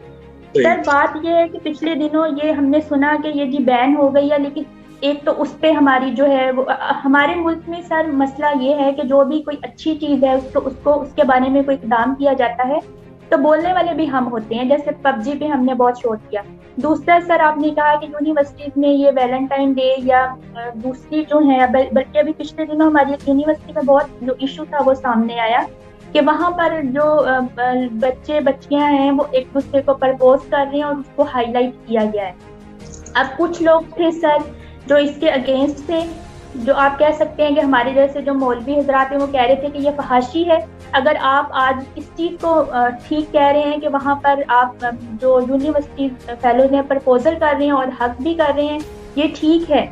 सर बात ये है कि पिछले दिनों ये हमने सुना कि ये जी बैन हो गई है, लेकिन एक तो उस पे हमारी जो है वो हमारे मुल्क में सर मसला ये है कि जो भी कोई अच्छी चीज है उसको उसके बारे में कोई इक़दाम किया जाता है तो बोलने वाले भी हम होते हैं। जैसे पबजी पे हमने बहुत शोर किया। दूसरा सर आपने कहा कि यूनिवर्सिटीज में ये वैलेंटाइन डे या दूसरी जो है, बल्कि अभी पिछले दिनों हमारी यूनिवर्सिटी में बहुत जो इशू था वो सामने आया कि वहाँ पर जो बच्चे बच्चियां हैं वो एक दूसरे को प्रपोज कर रहे हैं और उसको हाईलाइट किया गया है। अब कुछ लोग थे सर जो इसके अगेंस्ट थे, जो आप कह सकते हैं कि हमारे जैसे जो मौलवी हजरात हैं वो कह रहे थे कि ये फहाशी है। अगर आप आज इस चीज़ को ठीक कह रहे हैं कि वहाँ पर आप जो यूनिवर्सिटी फेलोज हैं प्रपोजल कर रहे हैं और हक भी कर रहे हैं, ये ठीक है,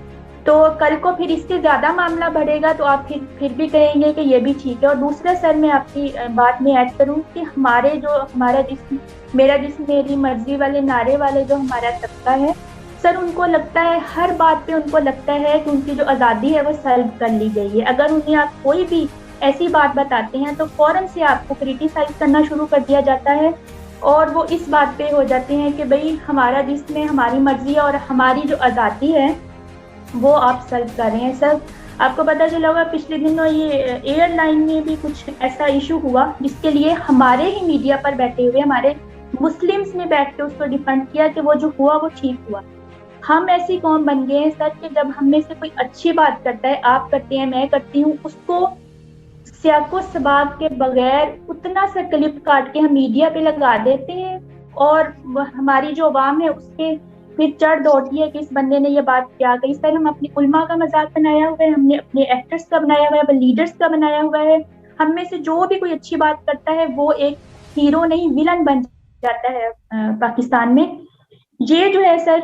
तो कल को फिर इससे ज्यादा मामला बढ़ेगा तो आप फिर भी कहेंगे कि ये भी ठीक है। और दूसरा सर, मैं आपकी बात में ऐड करूं कि हमारा जिस्म मेरा जिस्म मेरी मर्जी वाले नारे वाले जो हमारा तबका है सर, उनको लगता है हर बात पे उनको लगता है कि उनकी जो आज़ादी है वो सल्ब कर ली गई है। अगर उन्हें आप कोई भी ऐसी बात बताते हैं तो फौरन से आपको क्रिटिसाइज करना शुरू कर दिया जाता है और वो इस बात पे हो जाते हैं कि भाई हमारा जिसमें हमारी मर्जी है और हमारी जो आज़ादी है वो आप सल्व कर रहे हैं। सर, आपको पता चला होगा पिछले दिनों ये एयरलाइन में भी कुछ ऐसा इशू हुआ जिसके लिए हमारे ही मीडिया पर बैठे हुए हमारे मुस्लिम्स ने बैठ के उसको डिफेंड किया कि वो जो हुआ वो ठीक हुआ। हम ऐसी कौम बन गए हैं सर कि जब हम में से कोई अच्छी बात करता है, आप करते हैं, मैं करती हूँ, उसको सियाको सबाब के बगैर उतना सा क्लिप काट के हम मीडिया पे लगा देते हैं और हमारी जो अवाम है उसके फिर चढ़ दौड़ती है कि इस बंदे ने ये बात क्या कही। सर, हम अपनी उल्मा का मजाक बनाया हुआ है, हमने अपने एक्टर्स का बनाया हुआ है, लीडर्स का बनाया हुआ है। हम में से जो भी कोई अच्छी बात करता है वो एक हीरो नहीं विलन बन जाता है पाकिस्तान में। ये जो है सर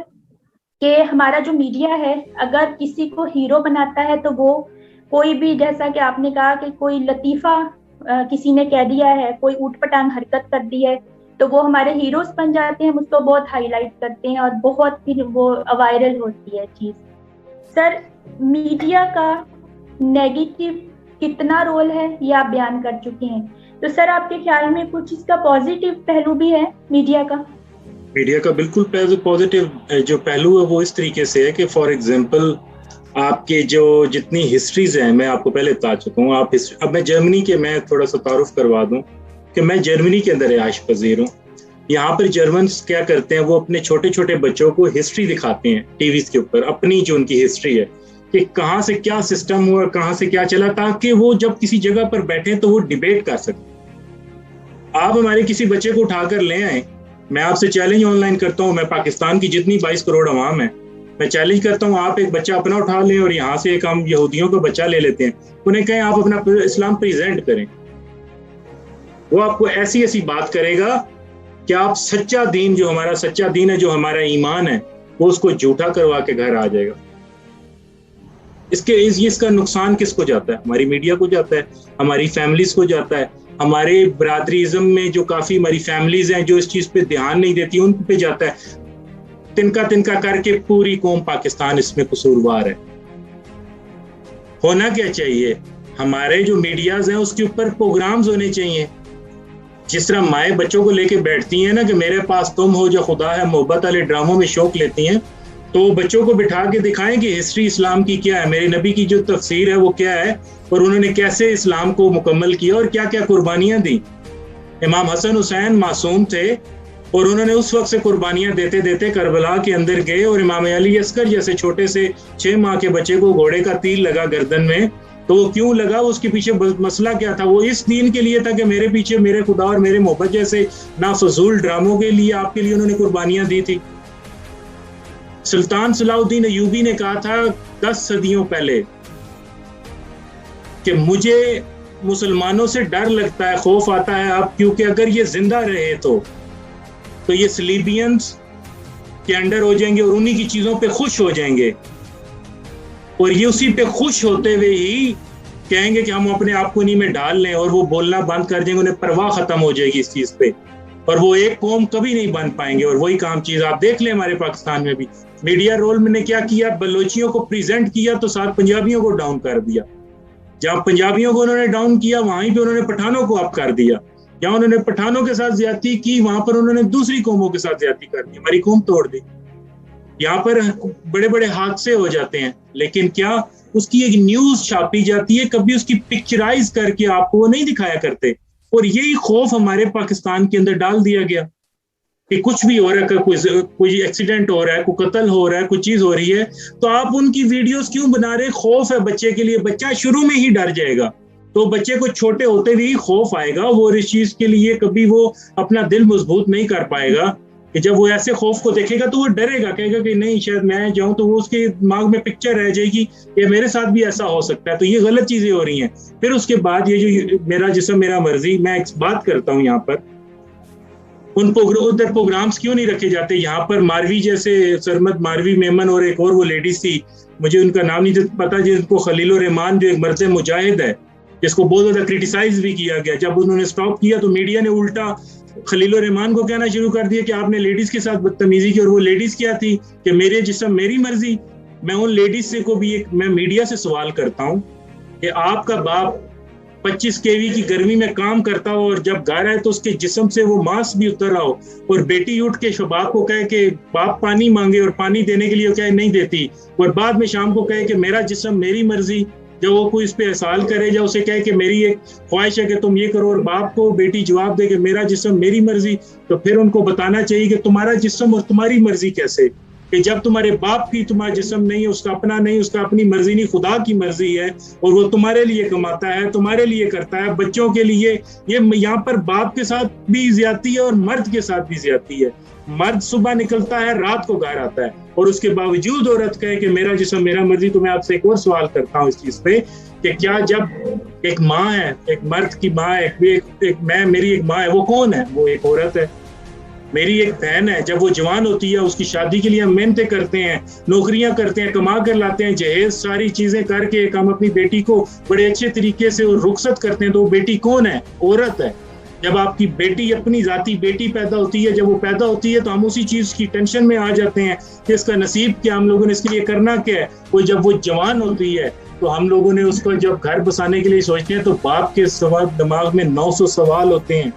कि हमारा जो मीडिया है अगर किसी को हीरो बनाता है तो वो कोई भी, जैसा कि आपने कहा कि कोई लतीफा किसी ने कह दिया है, कोई ऊटपटांग हरकत कर दी है तो वो हमारे हीरोज बन जाते हैं, हम उसको बहुत हाईलाइट करते हैं और बहुत फिर वो वायरल होती है चीज। सर, मीडिया का नेगेटिव कितना रोल है ये आप बयान कर चुके हैं, तो सर आपके ख्याल में कुछ इसका पॉजिटिव पहलू भी है मीडिया का? मीडिया का बिल्कुल पॉजिटिव जो पहलू है वो इस तरीके से है कि फॉर एग्जांपल आपके जो जितनी हिस्ट्रीज हैं, मैं आपको पहले बता चुका हूँ। अब मैं जर्मनी के, मैं थोड़ा सा तारुफ करवा दूं कि मैं जर्मनी के अंदर आश पजीर हूँ। यहाँ पर जर्मन्स क्या करते हैं, वो अपने छोटे छोटे बच्चों को हिस्ट्री दिखाते हैं टीवी के ऊपर, अपनी जो उनकी हिस्ट्री है कि कहाँ से क्या सिस्टम हुआ, कहाँ से क्या चला, ताकि वो जब किसी जगह पर बैठे तो वो डिबेट कर सके। आप हमारे किसी बच्चे को उठाकर ले आए, मैं आपसे चैलेंज ऑनलाइन करता हूँ, मैं पाकिस्तान की जितनी 22 करोड़ अवाम है मैं चैलेंज करता हूँ, आप एक बच्चा अपना उठा लें और यहाँ से एक हम यहूदियों का बच्चा ले लेते हैं, उन्हें कहें आप अपना इस्लाम प्रेजेंट करें, वो आपको ऐसी ऐसी बात करेगा कि आप सच्चा दीन, जो हमारा सच्चा दीन है, जो हमारा ईमान है, वो उसको झूठा करवा के घर आ जाएगा। इसका नुकसान किसको जाता है? हमारी मीडिया को जाता है, हमारी फैमिलीज को जाता है, हमारे बरादरीज़म में जो काफी हमारी फैमिलीज हैं जो इस चीज पे ध्यान नहीं देती उन पे जाता है। तिनका तिनका करके पूरी कौम पाकिस्तान इसमें कसूरवार है। होना क्या चाहिए, हमारे जो मीडियाज हैं उसके ऊपर प्रोग्राम्स होने चाहिए। जिस तरह माए बच्चों को लेके बैठती हैं ना कि मेरे पास तुम हो जो खुदा है, मोहब्बत वाले ड्रामों में शौक लेती हैं, तो बच्चों को बिठा के दिखाएं कि हिस्ट्री इस्लाम की क्या है, मेरे नबी की जो तफसीर है वो क्या है और उन्होंने कैसे इस्लाम को मुकम्मल किया और क्या क्या कुर्बानियां दी। इमाम हसन हुसैन मासूम थे और उन्होंने उस वक्त से कुर्बानियां देते देते करबला के अंदर गए और इमाम अली अस्कर जैसे छोटे से 6 माह के बच्चे को घोड़े का तीर लगा गर्दन में, तो वो क्यों लगा, उसके पीछे मसला क्या था? वो इस दीन के लिए था कि मेरे पीछे मेरे खुदा और मेरे मोहब्बत जैसे नाफजूल ड्रामों के लिए, आपके लिए उन्होंने कुर्बानियां दी थी। सुल्तान सलाउद्दीन अयूबी ने कहा था 10 सदियों पहले कि मुझे मुसलमानों से डर लगता है, खौफ आता है अब, क्योंकि अगर ये जिंदा रहे तो ये सलीबियंस के अंडर हो जाएंगे और उन्हीं की चीजों पे खुश हो जाएंगे और ये उसी पे खुश होते हुए ही कहेंगे कि हम अपने आप को इन्हीं में डाल लें और वो बोलना बंद कर देंगे, उन्हें परवाह खत्म हो जाएगी इस चीज पे और वो एक कौम कभी नहीं बन पाएंगे। और वही काम चीज आप देख लें हमारे पाकिस्तान में भी मीडिया रोल में ने क्या किया, बलोचियों को प्रेजेंट किया तो साथ पंजाबियों को डाउन कर दिया। जहां पंजाबियों को उन्होंने डाउन किया वहीं पे उन्होंने पठानों को अप कर दिया। जहां उन्होंने पठानों के साथ ज्यादती की वहां पर उन्होंने दूसरी कौमों के साथ ज्यादती कर दी, हमारी कौम तोड़ दी। यहाँ पर बड़े बड़े हादसे हो जाते हैं, लेकिन क्या उसकी एक न्यूज छापी जाती है, कभी उसकी पिक्चराइज करके आपको वो नहीं दिखाया करते। और यही खौफ हमारे पाकिस्तान के अंदर डाल दिया गया कि कुछ भी हो रहा है, कोई एक्सीडेंट हो रहा है, कोई कत्ल हो रहा है, कोई चीज हो रही है, तो आप उनकी वीडियोस क्यों बना रहे? खौफ है बच्चे के लिए, बच्चा शुरू में ही डर जाएगा, तो बच्चे को छोटे होते भी खौफ आएगा, वो इस चीज के लिए कभी वो अपना दिल मजबूत नहीं कर पाएगा कि जब वो ऐसे खौफ को देखेगा तो वो डरेगा, कहेगा कि नहीं शायद मैं जाऊं, तो वो उसके दिमाग में पिक्चर रह जाएगी ये मेरे साथ भी ऐसा हो सकता है। तो ये गलत चीजें हो रही हैं। फिर उसके बाद ये जो मेरा जिस्म मेरा मर्जी, मैं एक बात करता हूँ यहाँ पर उधर प्रोग्राम्स क्यों नहीं रखे जाते? यहाँ पर मारवी जैसे, सरमद मारवी मेमन और एक और वो लेडीज थी, मुझे उनका नाम नहीं पता, जिनको खलीलुर रहमान जो एक मर्द मुजाहिद है, जिसको बहुत ज्यादा क्रिटिसाइज भी किया गया, जब उन्होंने स्टॉप किया तो मीडिया ने उल्टा खलीलुर रहमान को कहना शुरू कर दिया कि आपने लेडीज के साथ बदतमीजी की। और वो लेडीज क्या थी कि मेरे जिस्म मेरी मर्जी। मैं उन लेडीज से को भी मैं मीडिया से सवाल करता हूँ कि आपका बाप 25 केवी की गर्मी में काम करता हो और जब घर आए तो उसके जिस्म से वो मांस भी उतर रहा हो, और बेटी उठ के बाप को कहे कि बाप पानी मांगे और पानी देने के लिए क्या नहीं देती, और बाद में शाम को कहे कि मेरा जिस्म मेरी मर्जी। जब वो कोई इस पे एहसाल करे, या उसे कहे कि मेरी एक ख्वाहिश है कि तुम ये करो, और बाप को बेटी जवाब दे कि मेरा जिस्म मेरी मर्जी, तो फिर उनको बताना चाहिए कि तुम्हारा जिस्म और तुम्हारी मर्जी कैसे, कि जब तुम्हारे बाप की तुम्हारा जिस्म नहीं है, उसका अपना नहीं, उसका अपनी मर्जी नहीं, खुदा की मर्जी है, और वो तुम्हारे लिए कमाता है, तुम्हारे लिए करता है, बच्चों के लिए। ये यहाँ पर बाप के साथ भी ज्यादती है और मर्द के साथ भी ज्यादती है। मर्द सुबह निकलता है, रात को घर आता है, और उसके बावजूद औरत कहे कि मेरा जिस्म मेरा मर्जी। तो मैं आपसे एक और सवाल करता हूँ इस चीज पे कि क्या जब एक माँ है, एक मर्द की माँ है, मेरी एक माँ है, वो कौन है? वो एक औरत है। मेरी एक बहन है, जब वो जवान होती है, उसकी शादी के लिए हम मेहनतें करते हैं, नौकरियां करते हैं, कमा कर लाते हैं, जहेज सारी चीजें करके हम अपनी बेटी को बड़े अच्छे तरीके से रुखसत करते हैं, तो वो बेटी कौन है? औरत है। जब आपकी बेटी, अपनी जाती बेटी पैदा होती है, जब वो पैदा होती है तो हम उसी चीज की टेंशन में आ जाते हैं कि इसका नसीब क्या, हम लोगों ने इसके लिए करना क्या है। वो जब वो जवान होती है तो हम लोगों ने उसको जब घर बसाने के लिए सोचते हैं तो बाप के दिमाग में 900 सवाल होते हैं,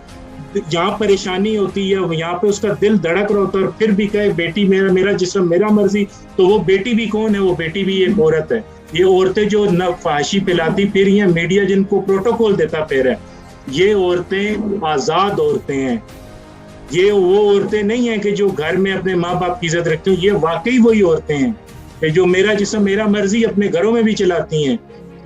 यहाँ परेशानी होती है, यहाँ पे उसका दिल धड़क रहा होता है, और फिर भी कहे बेटी मेरा जिस्म मेरा मर्जी। तो वो बेटी भी कौन है? वो बेटी भी एक औरत है। ये औरतें जो फाहिशी फैलाती फिर हैं, मीडिया जिनको प्रोटोकॉल देता फिर है, ये औरतें आजाद औरतें हैं। ये वो औरतें नहीं है कि जो घर में अपने माँ बाप की इज्जत रखती हैं। ये वाकई वही औरतें हैं कि जो मेरा जिस्म मेरा मर्जी अपने घरों में भी चलाती हैं।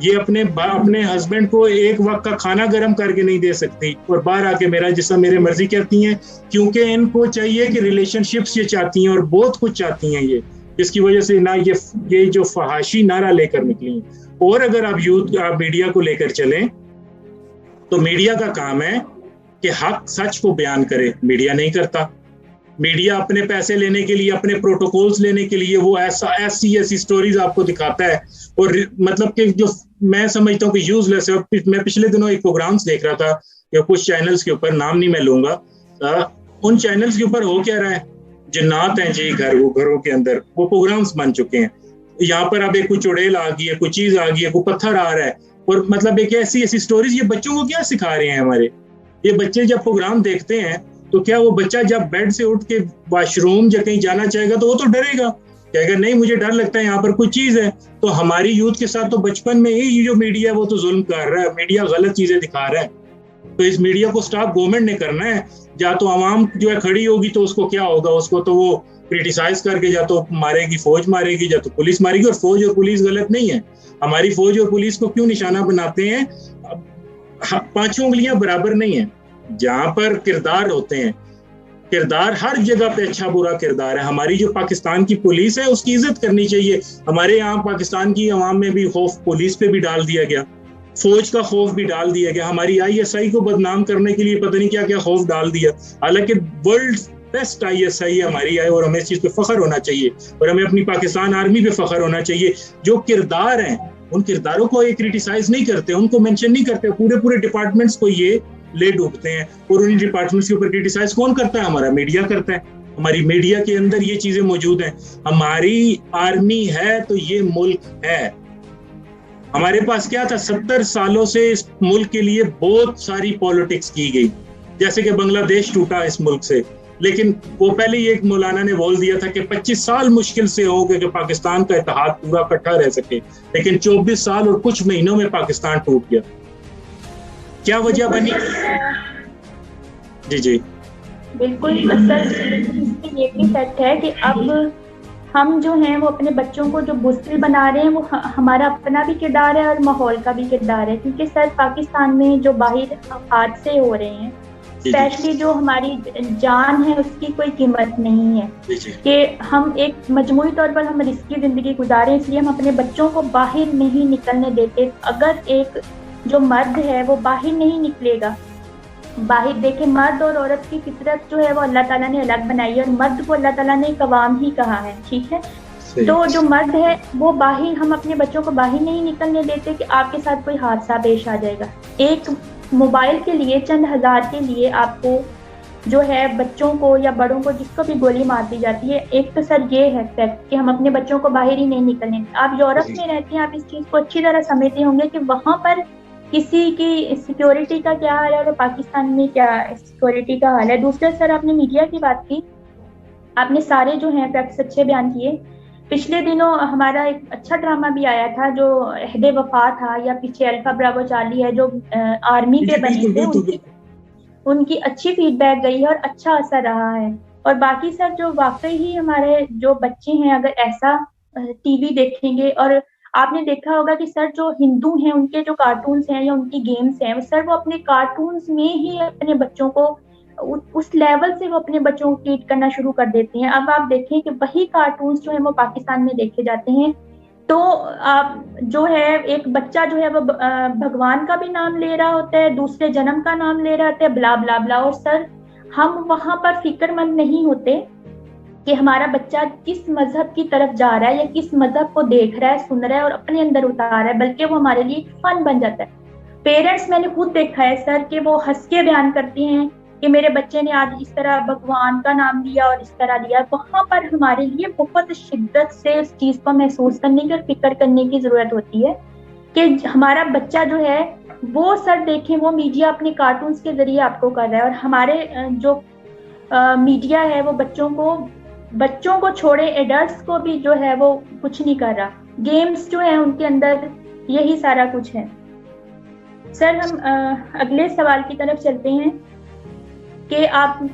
ये अपने हस्बैंड को एक वक्त का खाना गर्म करके नहीं दे सकती, और बाहर आके मेरा जिस्म मेरे मर्जी कहती हैं, क्योंकि इनको चाहिए कि रिलेशनशिप्स ये चाहती हैं और बहुत कुछ चाहती हैं ये, जिसकी वजह से ना ये जो फहाशी नारा लेकर निकली हैं। और अगर आप मीडिया को लेकर चलें तो मीडिया का काम है कि हक सच को बयान करे, मीडिया नहीं करता। मीडिया अपने पैसे लेने के लिए, अपने प्रोटोकॉल्स लेने के लिए वो ऐसी स्टोरीज आपको दिखाता है, और मतलब कि जो मैं समझता हूँ कि यूजलेस है। मैं पिछले दिनों एक प्रोग्राम्स देख रहा था या कुछ चैनल्स के ऊपर, नाम नहीं मैं लूंगा, उन चैनल्स के ऊपर हो क्या रहा है, जिन्नात हैं जी घरों के अंदर, वो प्रोग्राम्स बन चुके हैं। यहाँ पर अब एक कोई चुड़ैल आ गई है, कोई चीज आ गई है, कोई पत्थर आ रहा है, और मतलब एक ऐसी स्टोरीज। ये बच्चों को क्या सिखा रहे हैं हमारे ये बच्चे? जब प्रोग्राम देखते हैं तो क्या वो बच्चा जब बेड से उठ के वॉशरूम या कहीं जाना चाहेगा तो वो तो डरेगा, कहेगा नहीं मुझे डर लगता है, यहाँ पर कोई चीज है। तो हमारी यूथ के साथ तो बचपन में ही जो मीडिया है वो तो जुल्म कर रहा है, मीडिया गलत चीजें दिखा रहा है। तो इस मीडिया को स्टॉप गवर्नमेंट ने करना है। या तो आवाम जो है खड़ी होगी तो उसको क्या होगा, उसको तो वो क्रिटिसाइज करके या तो मारेगी, फौज मारेगी, या तो पुलिस मारेगी। और फौज और पुलिस गलत नहीं है। हमारी फौज और पुलिस को क्यों निशाना बनाते हैं? पांचों उंगलियां बराबर नहीं है। जहां पर किरदार होते हैं, किरदार हर जगह पे अच्छा बुरा किरदार है। हमारी जो पाकिस्तान की पुलिस है उसकी इज्जत करनी चाहिए। हमारे यहाँ पाकिस्तान की अवाम में भी खौफ पुलिस पे भी डाल दिया गया, फौज का खौफ भी डाल दिया गया। हमारी ISI को बदनाम करने के लिए पता नहीं क्या क्या खौफ डाल दिया, हालांकि वर्ल्ड बेस्ट ISI हमारी है, और हमें इस चीज पे फख्र होना चाहिए, और हमें अपनी पाकिस्तान आर्मी पे फख्र होना चाहिए। जो किरदार हैं उन किरदारों को ये क्रिटिसाइज नहीं करते, उनको मेंशन नहीं करते, पूरे डिपार्टमेंट्स को ये ले डूबते हैं। और उन डिपार्टमेंट्स के ऊपर क्रिटिसाइज कौन करता है? हमारा मीडिया करता है। हमारी मीडिया के अंदर ये चीजें मौजूद हैं। हमारी आर्मी है तो ये मुल्क है। हमारे पास क्या था? 70 सालों से इस मुल्क के लिए बहुत सारी पॉलिटिक्स की गई, जैसे कि बांग्लादेश टूटा इस मुल्क से, लेकिन वो पहले ही एक मौलाना ने बोल दिया था कि 25 साल मुश्किल से हो गए कि पाकिस्तान का इत्तेहाद पूरा इकट्ठा रह सके, लेकिन 24 साल और कुछ महीनों में पाकिस्तान टूट गया। क्या वजह बनी? जी बिल्कुल सर, ये भी सच है कि अब हम जो हैं वो अपने बच्चों को जो बुज़दिल बना रहे हैं वो हमारा अपना भी किरदार है और माहौल का भी किरदार है। क्योंकि सर पाकिस्तान में जो बाहर हादसे हो रहे हैं, स्पेशली जो हमारी जान है उसकी कोई कीमत नहीं है कि हम एक मजमूई तौर पर हम रिस्की ज़िंदगी गुजारें, इसलिए हम अपने बच्चों को बाहर नहीं निकलने देते। अगर एक जो मर्द है वो बाहर नहीं निकलेगा बाहर देखे, मर्द और औरत की फितरत जो है वो अल्लाह ताला ने अलग बनाई है, और मर्द को अल्लाह ताला ने एक अवाम ही कहा है, ठीक है। तो जो मर्द है वो बाहर, हम अपने बच्चों को बाहर नहीं निकलने देते कि आपके साथ कोई हादसा पेश आ जाएगा। एक मोबाइल के लिए, चंद हजार के लिए आपको जो है बच्चों को या बड़ों को, जिसको भी गोली मार दी जाती है। एक तो सर ये है फैक्ट कि हम अपने बच्चों को बाहर ही नहीं निकलने देते। आप यूरोप में रहते हैं, आप इस चीज को अच्छी तरह समझते होंगे कि वहां पर किसी की सिक्योरिटी का क्या हाल है और पाकिस्तान में क्या सिक्योरिटी का हाल है। दूसरा सर, आपने मीडिया की बात की, आपने सारे जो हैं फैक्ट्स अच्छे बयान किए। पिछले दिनों हमारा एक अच्छा ड्रामा भी आया था जो अहदे वफा था, या पीछे अल्फा ब्रावो चार्ली है, जो आर्मी पे बने थे, उनकी अच्छी फीडबैक गई है और अच्छा असर रहा है। और बाकी सर, जो वाकई ही हमारे जो बच्चे हैं अगर ऐसा टीवी देखेंगे, और आपने देखा होगा कि सर जो हिंदू हैं उनके जो कार्टून्स हैं या उनकी गेम्स हैं, सर वो अपने कार्टून्स में ही अपने बच्चों को उस लेवल से वो अपने बच्चों को ट्रीट करना शुरू कर देते हैं। अब आप देखें कि वही कार्टून्स जो है वो पाकिस्तान में देखे जाते हैं। तो आप जो है, एक बच्चा जो है वो भगवान का भी नाम ले रहा होता है, दूसरे जन्म का नाम ले रहा होता है, ब्ला ब्ला ब्ला। और सर हम वहां पर फिक्रमंद नहीं होते कि हमारा बच्चा किस मजहब की तरफ जा रहा है या किस मजहब को देख रहा है, सुन रहा है और अपने अंदर उतार रहा है, बल्कि वो हमारे लिए फन बन जाता है। पेरेंट्स, मैंने खुद देखा है सर कि वो हंस के बयान करती हैं कि मेरे बच्चे ने आज इस तरह भगवान का नाम लिया और इस तरह लिया। वहां पर हमारे लिए बहुत शिद्दत से उस चीज को महसूस करने की और फिक्र करने की जरूरत होती है कि हमारा बच्चा जो है वो, सर देखें, वो मीडिया अपने कार्टून्स के जरिए आपको कर रहा है, और हमारे जो मीडिया है वो बच्चों को छोड़े एडल्ट्स को भी जो है वो कुछ नहीं कर रहा। गेम्स जो है उनके अंदर यही सारा कुछ है। सर हम अगले सवाल की तरफ चलते हैं कि आप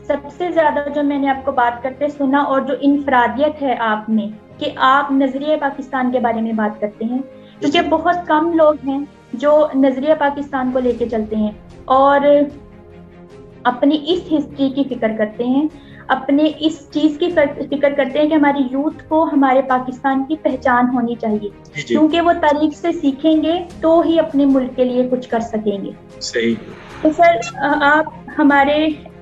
सबसे ज्यादा जो मैंने आपको बात करते सुना और जो इनफरादियत है आप में, कि आप नजरिया पाकिस्तान के बारे में बात करते हैं, क्योंकि बहुत कम लोग हैं जो नजरिया पाकिस्तान को लेके चलते हैं और अपनी इस हिस्ट्री की फिक्र करते हैं, अपने इस चीज की फिक्र करते हैं कि हमारी यूथ को हमारे पाकिस्तान की पहचान होनी चाहिए, क्योंकि वो तारीख से सीखेंगे तो ही अपने मुल्क के लिए कुछ कर सकेंगे। सही। तो सर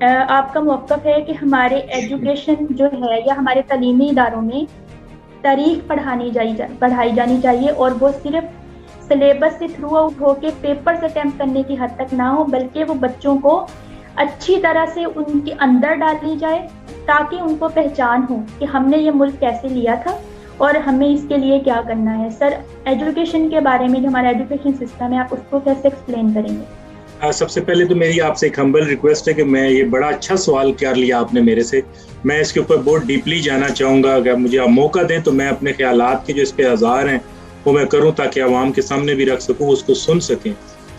आपका मौक़िफ़ है कि हमारे एजुकेशन जो है या हमारे तालीमी इदारों में तारीख पढ़ाई जानी चाहिए, और वो सिर्फ सिलेबस से थ्रू आउट होके पेपर्स अटेम्प्ट करने की हद तक ना हो, बल्कि वो बच्चों को अच्छी तरह से उनके अंदर डाली जाए ताकि उनको पहचान हो कि हमने ये मुल्क कैसे लिया था और हमें इसके लिए क्या करना है। सर एजुकेशन के बारे में, जो हमारा एजुकेशन सिस्टम है, आप उसको कैसे एक्सप्लेन करेंगे? सबसे पहले तो मेरी आपसे एक हम्बल रिक्वेस्ट है कि मैं, ये बड़ा अच्छा सवाल कर लिया आपने मेरे से, मैं इसके ऊपर बहुत डीपली जाना चाहूँगा। अगर मुझे आप मौका दें तो मैं अपने ख्यालात के जो इस पे आज़ार हैं वो मैं करूँ ताकि आवाम के सामने भी रख सकूँ, उसको सुन सकें।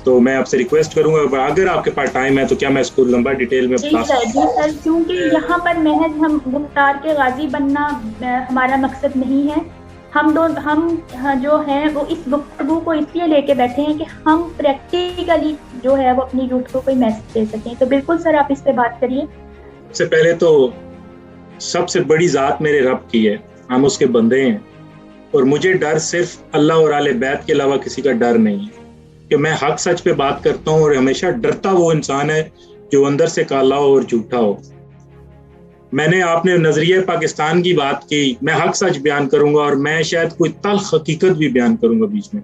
तो मैं आपसे रिक्वेस्ट करूँगा अगर आपके पास टाइम है तो क्या मैं इसको लंबा डिटेल में बता सकता हूँ? जी सर, क्योंकि यहाँ पर महज हम मुख्तार के गाजी बनना हमारा मकसद नहीं है। हम जो हैं वो इस गुफ्तगू को इसलिए लेके बैठे हैं कि हम प्रैक्टिकली जो है वो अपनी यूथ को कोई मैसेज दे सकें। तो बिल्कुल सर, आप इस पे बात करिए। सबसे पहले तो सबसे बड़ी ज़ात मेरे रब की है, हम उसके बंदे हैं, और मुझे डर सिर्फ अल्लाह और आले बैत के अलावा किसी का डर नहीं है कि मैं हक सच पे बात करता हूँ। और हमेशा डरता वो इंसान है जो अंदर से काला हो और झूठा हो। मैंने, आपने नजरिया पाकिस्तान की बात की, मैं हक सच बयान करूंगा और मैं शायद कोई तल्ख हकीकत भी बयान करूंगा बीच में।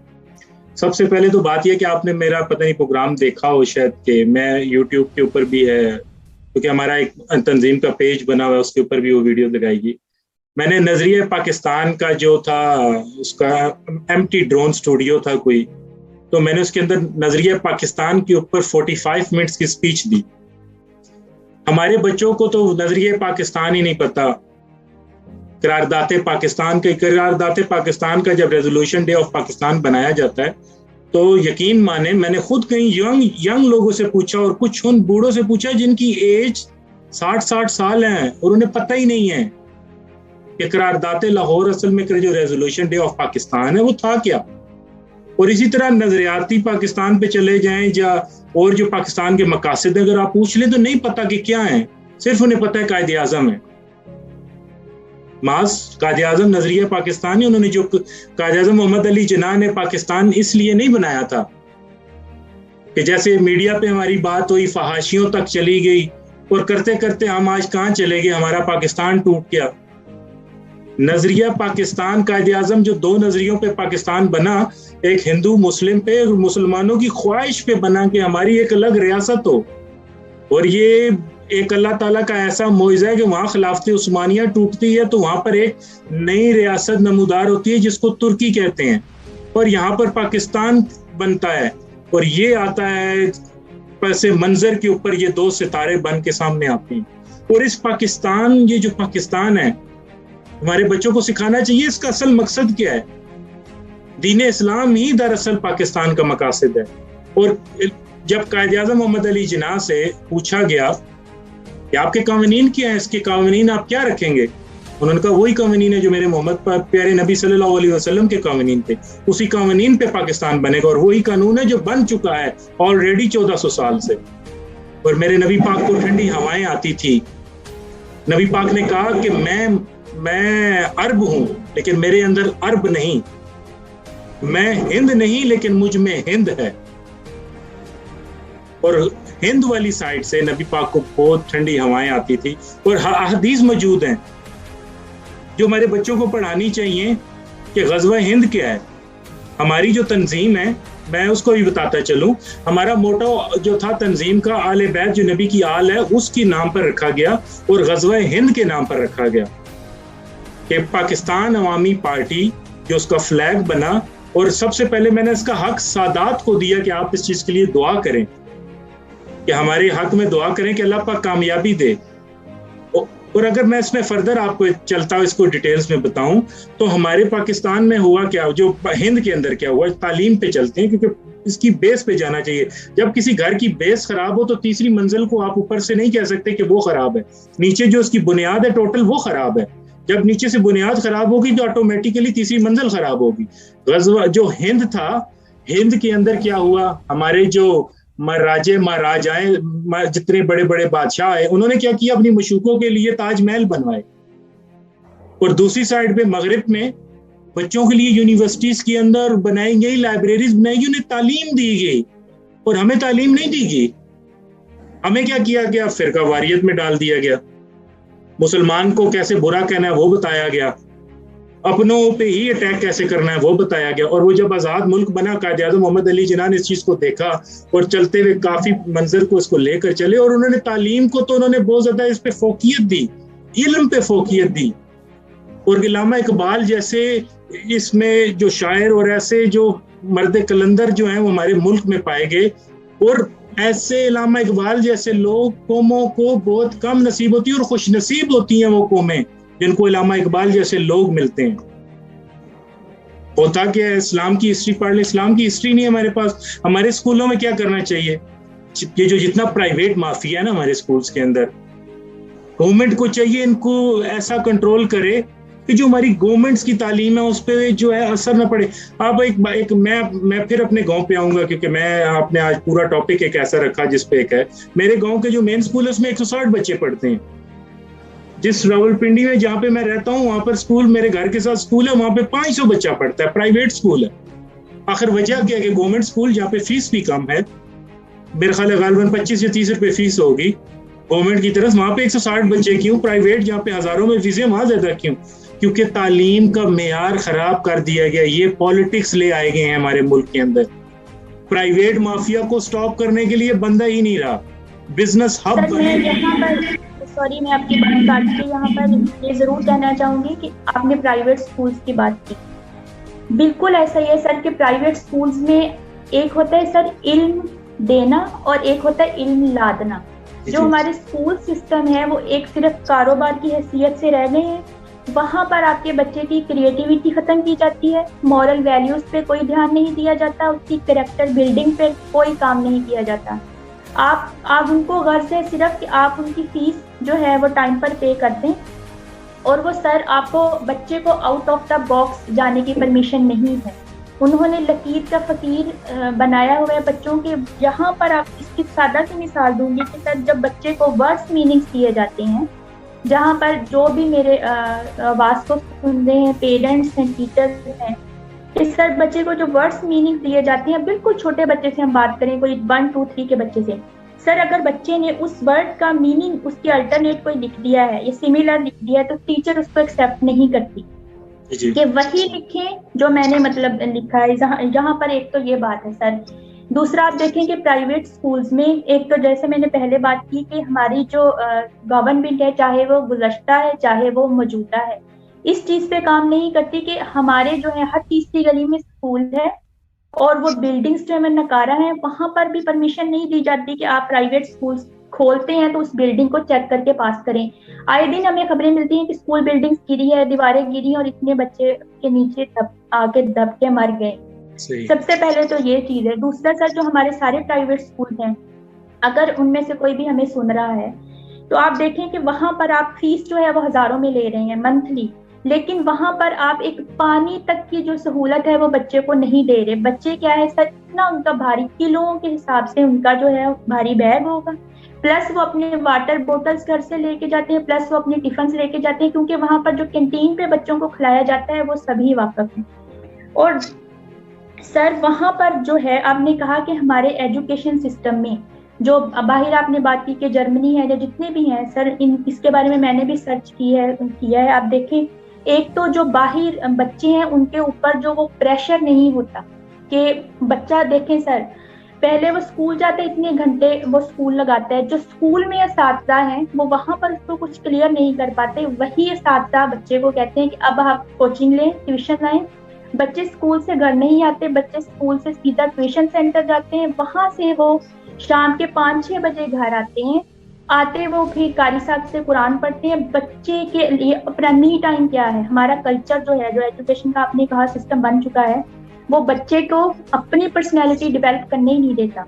सबसे पहले तो बात यह कि आपने मेरा पता नहीं प्रोग्राम देखा हो शायद, कि मैं यूट्यूब के ऊपर भी है, क्योंकि हमारा एक तंजीम का पेज बना हुआ है, उसके ऊपर भी वो वीडियो लगाएगी। मैंने नजरिया पाकिस्तान का जो था, उसका एम्प्टी ड्रोन स्टूडियो था कोई, तो मैंने उसके अंदर नजरिया पाकिस्तान के ऊपर 45 मिनट्स की स्पीच दी। हमारे बच्चों को तो नजरिया पाकिस्तान ही नहीं पता। करारदाते पाकिस्तान का जब रेजोल्यूशन डे ऑफ पाकिस्तान बनाया जाता है तो यकीन माने, मैंने खुद कहीं यंग लोगों से पूछा और कुछ उन बूढ़ों से पूछा जिनकी एज 60 साल है और उन्हें पता ही नहीं है कि करारदाते लाहौर असल में जो रेजोल्यूशन डे ऑफ पाकिस्तान है वो था क्या। और इसी तरह नजरियाती पाकिस्तान पे चले जाएं या और जो पाकिस्तान के मकासद अगर आप पूछ लें तो नहीं पता कि क्या है, सिर्फ उन्हें पता है कायदे आजम है। मास कायदे आजम नजरिया पाकिस्तान है। उन्होंने जो कायदे आजम मोहम्मद अली जिन्ना ने पाकिस्तान इसलिए नहीं बनाया था कि जैसे मीडिया पे हमारी बात हुई, फहाशियों तक चली गई, और करते करते हम आज कहाँ चले गए, हमारा पाकिस्तान टूट गया। नजरिया पाकिस्तान, कायदे आजम जो दो नजरियों पे पाकिस्तान बना, एक हिंदू मुस्लिम पे, मुसलमानों की ख्वाहिश पे बना कि हमारी एक अलग रियासत हो, और ये एक अल्लाह ताला का ऐसा मोइज़ा है कि वहाँ खिलाफत उस्मानिया टूटती है तो वहाँ पर एक नई रियासत नमूदार होती है जिसको तुर्की कहते हैं, और यहाँ पर पाकिस्तान बनता है, और ये आता है ऐसे मंजर के ऊपर ये दो सितारे बन के सामने आते हैं। और इस पाकिस्तान, ये जो पाकिस्तान है, हमारे बच्चों को सिखाना चाहिए इसका असल मकसद क्या है। दीन इस्लाम ही दरअसल पाकिस्तान का मकासद है। और जब कायद आज़म मोहम्मद अली जिन्ना से पूछा गया कि आपके कानून क्या है, इसके कानून आप क्या रखेंगे, उन्होंने कहा वही कानून है जो मेरे मोहम्मद प्यारे नबी सल्लल्लाहु अलैहि वसल्लम के कानून थे, उसी कानून पे पाकिस्तान बनेगा, और वही कानून है जो बन चुका है ऑलरेडी 1400 साल से। और मेरे नबी पाक को ठंडी हवाएं आती थी। नबी पाक ने कहा कि मैं अरब हूं लेकिन मेरे अंदर अरब नहीं, मैं हिंद नहीं लेकिन मुझ में हिंद है। और हिंद वाली साइड से नबी पाक को बहुत ठंडी हवाएं आती थी। और हदीस मौजूद हैं जो हमारे बच्चों को पढ़ानी चाहिए कि गज़वा हिंद क्या है। हमारी जो तंजीम है, मैं उसको भी बताता चलूं, हमारा मोटो जो था तंजीम का, आले बैत जो नबी की आल है उसकी नाम पर रखा गया, और गज़वा हिंद के नाम पर रखा गया कि पाकिस्तान अवामी पार्टी जो उसका फ्लैग बना। और सबसे पहले मैंने इसका हक सादात को दिया कि आप इस चीज के लिए दुआ करें, कि हमारे हक में दुआ करें कि अल्लाह पाक कामयाबी दे। और अगर मैं इसमें फर्दर आपको चलता हूँ, इसको डिटेल्स में बताऊं, तो हमारे पाकिस्तान में हुआ क्या, जो हिंद के अंदर क्या हुआ, तालीम पे चलते हैं क्योंकि इसकी बेस पे जाना चाहिए। जब किसी घर की बेस खराब हो तो तीसरी मंजिल को आप ऊपर से नहीं कह सकते कि वो खराब है, नीचे जो उसकी बुनियाद है टोटल वो खराब है। जब नीचे से बुनियाद खराब होगी तो ऑटोमेटिकली तीसरी मंजिल खराब होगी। गज़वा जो हिंद था, हिंद के अंदर क्या हुआ, हमारे जो महाराजाएं, जितने बड़े बड़े बादशाह है, उन्होंने क्या किया, अपनी मशूकों के लिए ताजमहल बनवाए। और दूसरी साइड पे मगरिब में बच्चों के लिए यूनिवर्सिटीज के अंदर बनाई गई, लाइब्रेरीज बनाई गई, उन्हें तालीम दी गई। और हमें तालीम नहीं दी गई। हमें क्या किया गया, फिरका वारियत में डाल दिया गया। मुसलमान को कैसे बुरा कहना है वो बताया गया, अपनों पे ही अटैक कैसे करना है वो बताया गया। और वो जब आज़ाद मुल्क बना, कायद आज़म मोहम्मद अली जिन्ना ने इस चीज़ को देखा और चलते हुए काफ़ी मंजर को इसको लेकर चले, और उन्होंने तालीम को तो उन्होंने बहुत ज़्यादा इस पे फोकियत दी, इल्म पे फोकियत दी। और अल्लामा इकबाल जैसे इसमें जो शायर और ऐसे जो मर्द कलंदर जो हैं वो हमारे मुल्क में पाए गए। और ऐसे अल्लामा इकबाल जैसे लोग कौमों को बहुत कम नसीब होती है, और खुश नसीब होती हैं वो कौमें जिनको अल्लामा इकबाल जैसे लोग मिलते हैं। होता क्या है, इस्लाम की हिस्ट्री पढ़ ले, इस्लाम की हिस्ट्री नहीं है हमारे पास। हमारे स्कूलों में क्या करना चाहिए, ये जो जितना प्राइवेट माफिया है ना हमारे स्कूल्स के अंदर, गवर्नमेंट को चाहिए इनको ऐसा कंट्रोल करे कि जो हमारी गवर्नमेंट्स की तालीम है उस पर जो है असर ना पड़े। अब एक मैं फिर अपने गांव पे आऊंगा, क्योंकि मैं आपने आज पूरा टॉपिक एक ऐसा रखा जिसपे एक है, मेरे गांव के जो मेन स्कूल है उसमें 160 बच्चे पढ़ते हैं। जिस रावलपिंडी में जहाँ पे मैं रहता हूँ वहां पर स्कूल, मेरे घर के साथ स्कूल है, वहां पे 500 बच्चा पढ़ता है, प्राइवेट स्कूल है। आखिर वजह क्या है कि गवर्नमेंट स्कूल जहाँ पे फीस भी कम है, मेरे ख्याल है गालिबन 25 या 30 रुपए फीस होगी गवर्नमेंट की तरफ, वहां पे 160 बच्चे क्यों? प्राइवेट जहाँ पे हजारों में फीसें वहां ज्यादा क्यों? क्योंकि तालीम का मेयार खराब कर दिया गया। ये पॉलिटिक्स ले आए गए हैं हमारे मुल्क के अंदर। प्राइवेट माफिया को स्टॉप करने के लिए बंदा ही नहीं रहा, बिजनेस हब सॉरी मैं आपकी बात काट के यहाँ पर ये जरूर कहना चाहूंगी कि आपने प्राइवेट स्कूल्स की बात की, बिल्कुल ऐसा ही है सर कि प्राइवेट स्कूल्स में एक होता है सर इल्म देना और एक होता है इल्म लादना। जो हमारे स्कूल सिस्टम है वो एक सिर्फ कारोबार की हैसियत से रह गए हैं। वहाँ पर आपके बच्चे की क्रिएटिविटी खत्म की जाती है, मॉरल वैल्यूज पे कोई ध्यान नहीं दिया जाता, उसकी कैरेक्टर बिल्डिंग पे कोई काम नहीं किया जाता। आप उनको घर से सिर्फ कि आप उनकी फीस जो है वो टाइम पर पे कर दें, और वो सर आपको बच्चे को आउट ऑफ द बॉक्स जाने की परमिशन नहीं है। उन्होंने लकीर का फकीर बनाया हुआ है बच्चों के। यहाँ पर आप इसकी सादा सी मिसाल दूंगी कि सर जब बच्चे को वर्ड्स मीनिंग्स दिए जाते हैं, जहाँ पर जो भी मेरे आवाज़ को सुन रहे हैं पेरेंट्स हैं, टीचर्स हैं, कि सर बच्चे को जो वर्ड्स मीनिंग दिए जाते हैं, बिल्कुल छोटे बच्चे से हम बात करें, कोई 1, 2, 3 के बच्चे से, सर अगर बच्चे ने उस वर्ड का मीनिंग उसके अल्टरनेट कोई लिख दिया है या सिमिलर लिख दिया है, तो टीचर उसको एक्सेप्ट नहीं करती कि वही लिखे जो मैंने मतलब लिखा है। यहाँ पर एक तो ये बात है सर। दूसरा आप देखें कि प्राइवेट स्कूल्स में एक तो जैसे मैंने पहले बात की कि हमारी जो गवर्नमेंट है, चाहे वो गुज़श्ता है चाहे वो मौजूदा है, इस चीज पे काम नहीं करती कि हमारे जो है हर तीसरी गली में स्कूल है और वो बिल्डिंग्स जो है नकारा है, वहां पर भी परमिशन नहीं दी जाती कि आप प्राइवेट स्कूल खोलते हैं तो उस बिल्डिंग को चेक करके पास करें। आए दिन हमें खबरें मिलती हैं कि स्कूल बिल्डिंग्स गिरी है, दीवारें गिरी और इतने बच्चे के नीचे आके दब के मर गए। सबसे पहले तो ये चीज है। दूसरा सर, जो हमारे सारे प्राइवेट स्कूल हैं, अगर उनमें से कोई भी हमें सुन रहा है तो आप देखें कि वहां पर आप फीस जो है वो हजारों में ले रहे हैं मंथली, लेकिन वहां पर आप एक पानी तक की जो सहूलत है वो बच्चे को नहीं दे रहे। बच्चे क्या है सर, इतना उनका भारी, किलों के हिसाब से उनका जो है भारी बैग होगा, प्लस वो अपने वाटर बोतल्स घर से लेके जाते हैं, प्लस वो अपने टिफिन लेके जाते हैं, क्योंकि वहां पर जो कैंटीन पे बच्चों को खिलाया जाता है वो सभी वाकिफ हैं। और सर वहां पर जो है, आपने कहा कि हमारे एजुकेशन सिस्टम में जो बाहर आपने बात की कि जर्मनी है या जितने भी हैं सर, इसके बारे में मैंने भी सर्च किया है। आप देखें, एक तो जो बाहर बच्चे हैं उनके ऊपर जो वो प्रेशर नहीं होता कि बच्चा, देखें सर, पहले वो स्कूल जाते इतने घंटे वो स्कूल लगाता है, जो स्कूल में असातिज़ा हैं वो वहां पर उसको कुछ क्लियर नहीं कर पाते, वही असातिज़ा बच्चे को कहते हैं कि अब आप कोचिंग लें, ट्यूशन लाएं। बच्चे स्कूल से घर नहीं आते, बच्चे स्कूल से सीधा ट्यूशन सेंटर जाते हैं, वहां से वो शाम के 5-6 बजे घर आते वो फिर कारी साहब से कुरान पढ़ते हैं। बच्चे के लिए अपना मी टाइम क्या है, हमारा कल्चर जो है, जो एजुकेशन का आपने कहा सिस्टम बन चुका है, वो बच्चे को अपनी पर्सनैलिटी डेवलप करने ही नहीं देता।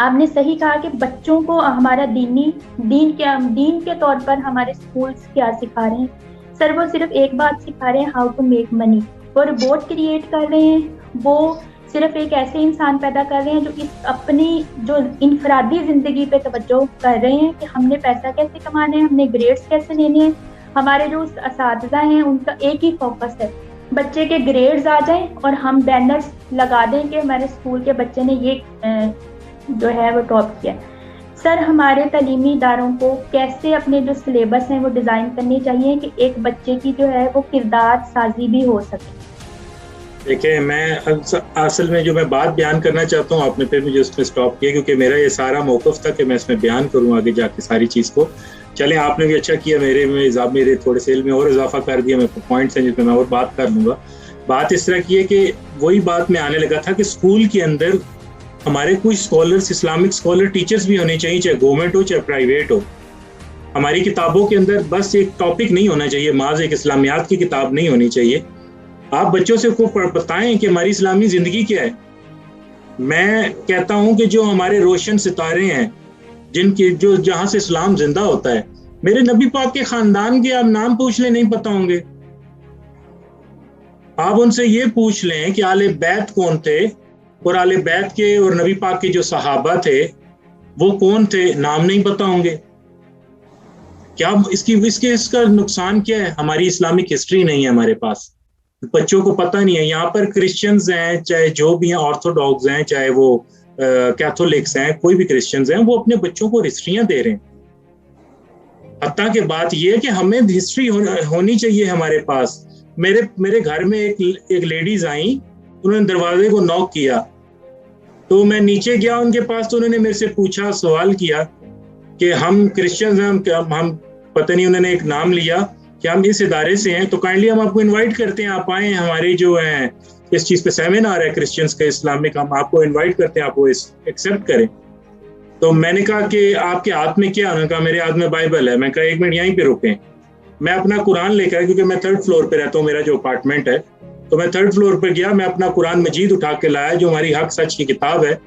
आपने सही कहा कि बच्चों को हमारा दीन के तौर पर हमारे स्कूल्स क्या सिखा रहे हैं सर, वो सिर्फ एक बात सिखा रहे हैं, हाउ टू मेक मनी। वो रोबोट क्रिएट कर रहे हैं, वो सिर्फ एक ऐसे इंसान पैदा कर रहे हैं जो इस अपनी जो इनफरादी जिंदगी पे तवज्जो कर रहे हैं कि हमने पैसा कैसे कमाना है, हमने ग्रेड्स कैसे लेने हैं। हमारे जो असातिज़ा हैं उनका एक ही फोकस है, बच्चे के ग्रेड्स आ जाएं और हम बैनर्स लगा दें कि हमारे स्कूल के बच्चे ने ये जो है वो टॉप किया। सर हमारे तालीमी इदारों को कैसे अपने जो सिलेबस हैं वो डिज़ाइन करने चाहिए कि एक बच्चे की जो है वो किरदार साजी भी हो सके। देखिए, मैं असल में जो मैं बात बयान करना चाहता हूँ, आपने फिर मुझे उसमें स्टॉप किया, क्योंकि मेरा ये सारा मौक़िफ़ था कि मैं इसमें बयान करूँ आगे जाके सारी चीज़ को। चलें, आपने भी अच्छा किया, मेरे थोड़े से इल्म में और इजाफा कर दिया। मेरे पॉइंट्स हैं जिसमें मैं और बात कर लूँगा। बात इस तरह की है कि वही बात में आने लगा था कि स्कूल के अंदर हमारे कुछ स्कॉलर्स, इस्लामिक स्कॉलर टीचर्स भी होने चाहिए, चाहे गवर्नमेंट हो चाहे प्राइवेट हो। हमारी किताबों के अंदर बस एक टॉपिक नहीं होना चाहिए, माज एक इस्लामियात की किताब नहीं होनी चाहिए। आप बच्चों से को बताएं कि हमारी इस्लामी ज़िंदगी क्या है। मैं कहता हूं कि जो हमारे रोशन सितारे हैं, जिनके जो जहां से इस्लाम जिंदा होता है, मेरे नबी पाक के खानदान के आप नाम पूछ लें, नहीं पता होंगे। आप उनसे ये पूछ लें कि आले बैत कौन थे, और आले बैत के और नबी पाक के जो सहाबा थे वो कौन थे, नाम नहीं पता होंगे। क्या इसका नुकसान क्या है? हमारी इस्लामिक हिस्ट्री नहीं है हमारे पास, बच्चों को पता नहीं है। यहाँ पर क्रिश्चियंस हैं, चाहे जो भी हैं, ऑर्थोडॉक्स हैं, चाहे वो कैथोलिक्स हैं, कोई भी क्रिश्चियंस हैं, वो अपने बच्चों को हिस्ट्रियां दे रहे हैं। हत्ता के बात ये है कि हमें हिस्ट्री होनी चाहिए हमारे पास। मेरे घर में एक लेडीज आई, उन्होंने दरवाजे को नॉक किया, तो मैं नीचे गया उनके पास, तो उन्होंने मेरे से पूछा, सवाल किया कि हम क्रिश्चियंस हैं, हम पता नहीं, उन्होंने एक नाम लिया कि हम इस इदारे से हैं, तो काइंडली हम आपको इनवाइट करते हैं, आप आए, हमारे जो है इस चीज़ पे सेमिनार है क्रिश्चियंस का, इस्लामिक, हम आपको इनवाइट करते हैं, आप वो एक्सेप्ट करें। तो मैंने कहा कि आपके हाथ में क्या? उन्होंने कहा मेरे हाथ में बाइबल है। मैं कहा एक मिनट यहीं पे रुकें, मैं अपना कुरान लेकर, क्योंकि मैं 3rd फ्लोर पे रहता हूँ, मेरा जो अपार्टमेंट है, तो मैं 3rd फ्लोर पर गया, मैं अपना कुरान मजीद उठा के लाया जो हमारी हक सच की किताब है।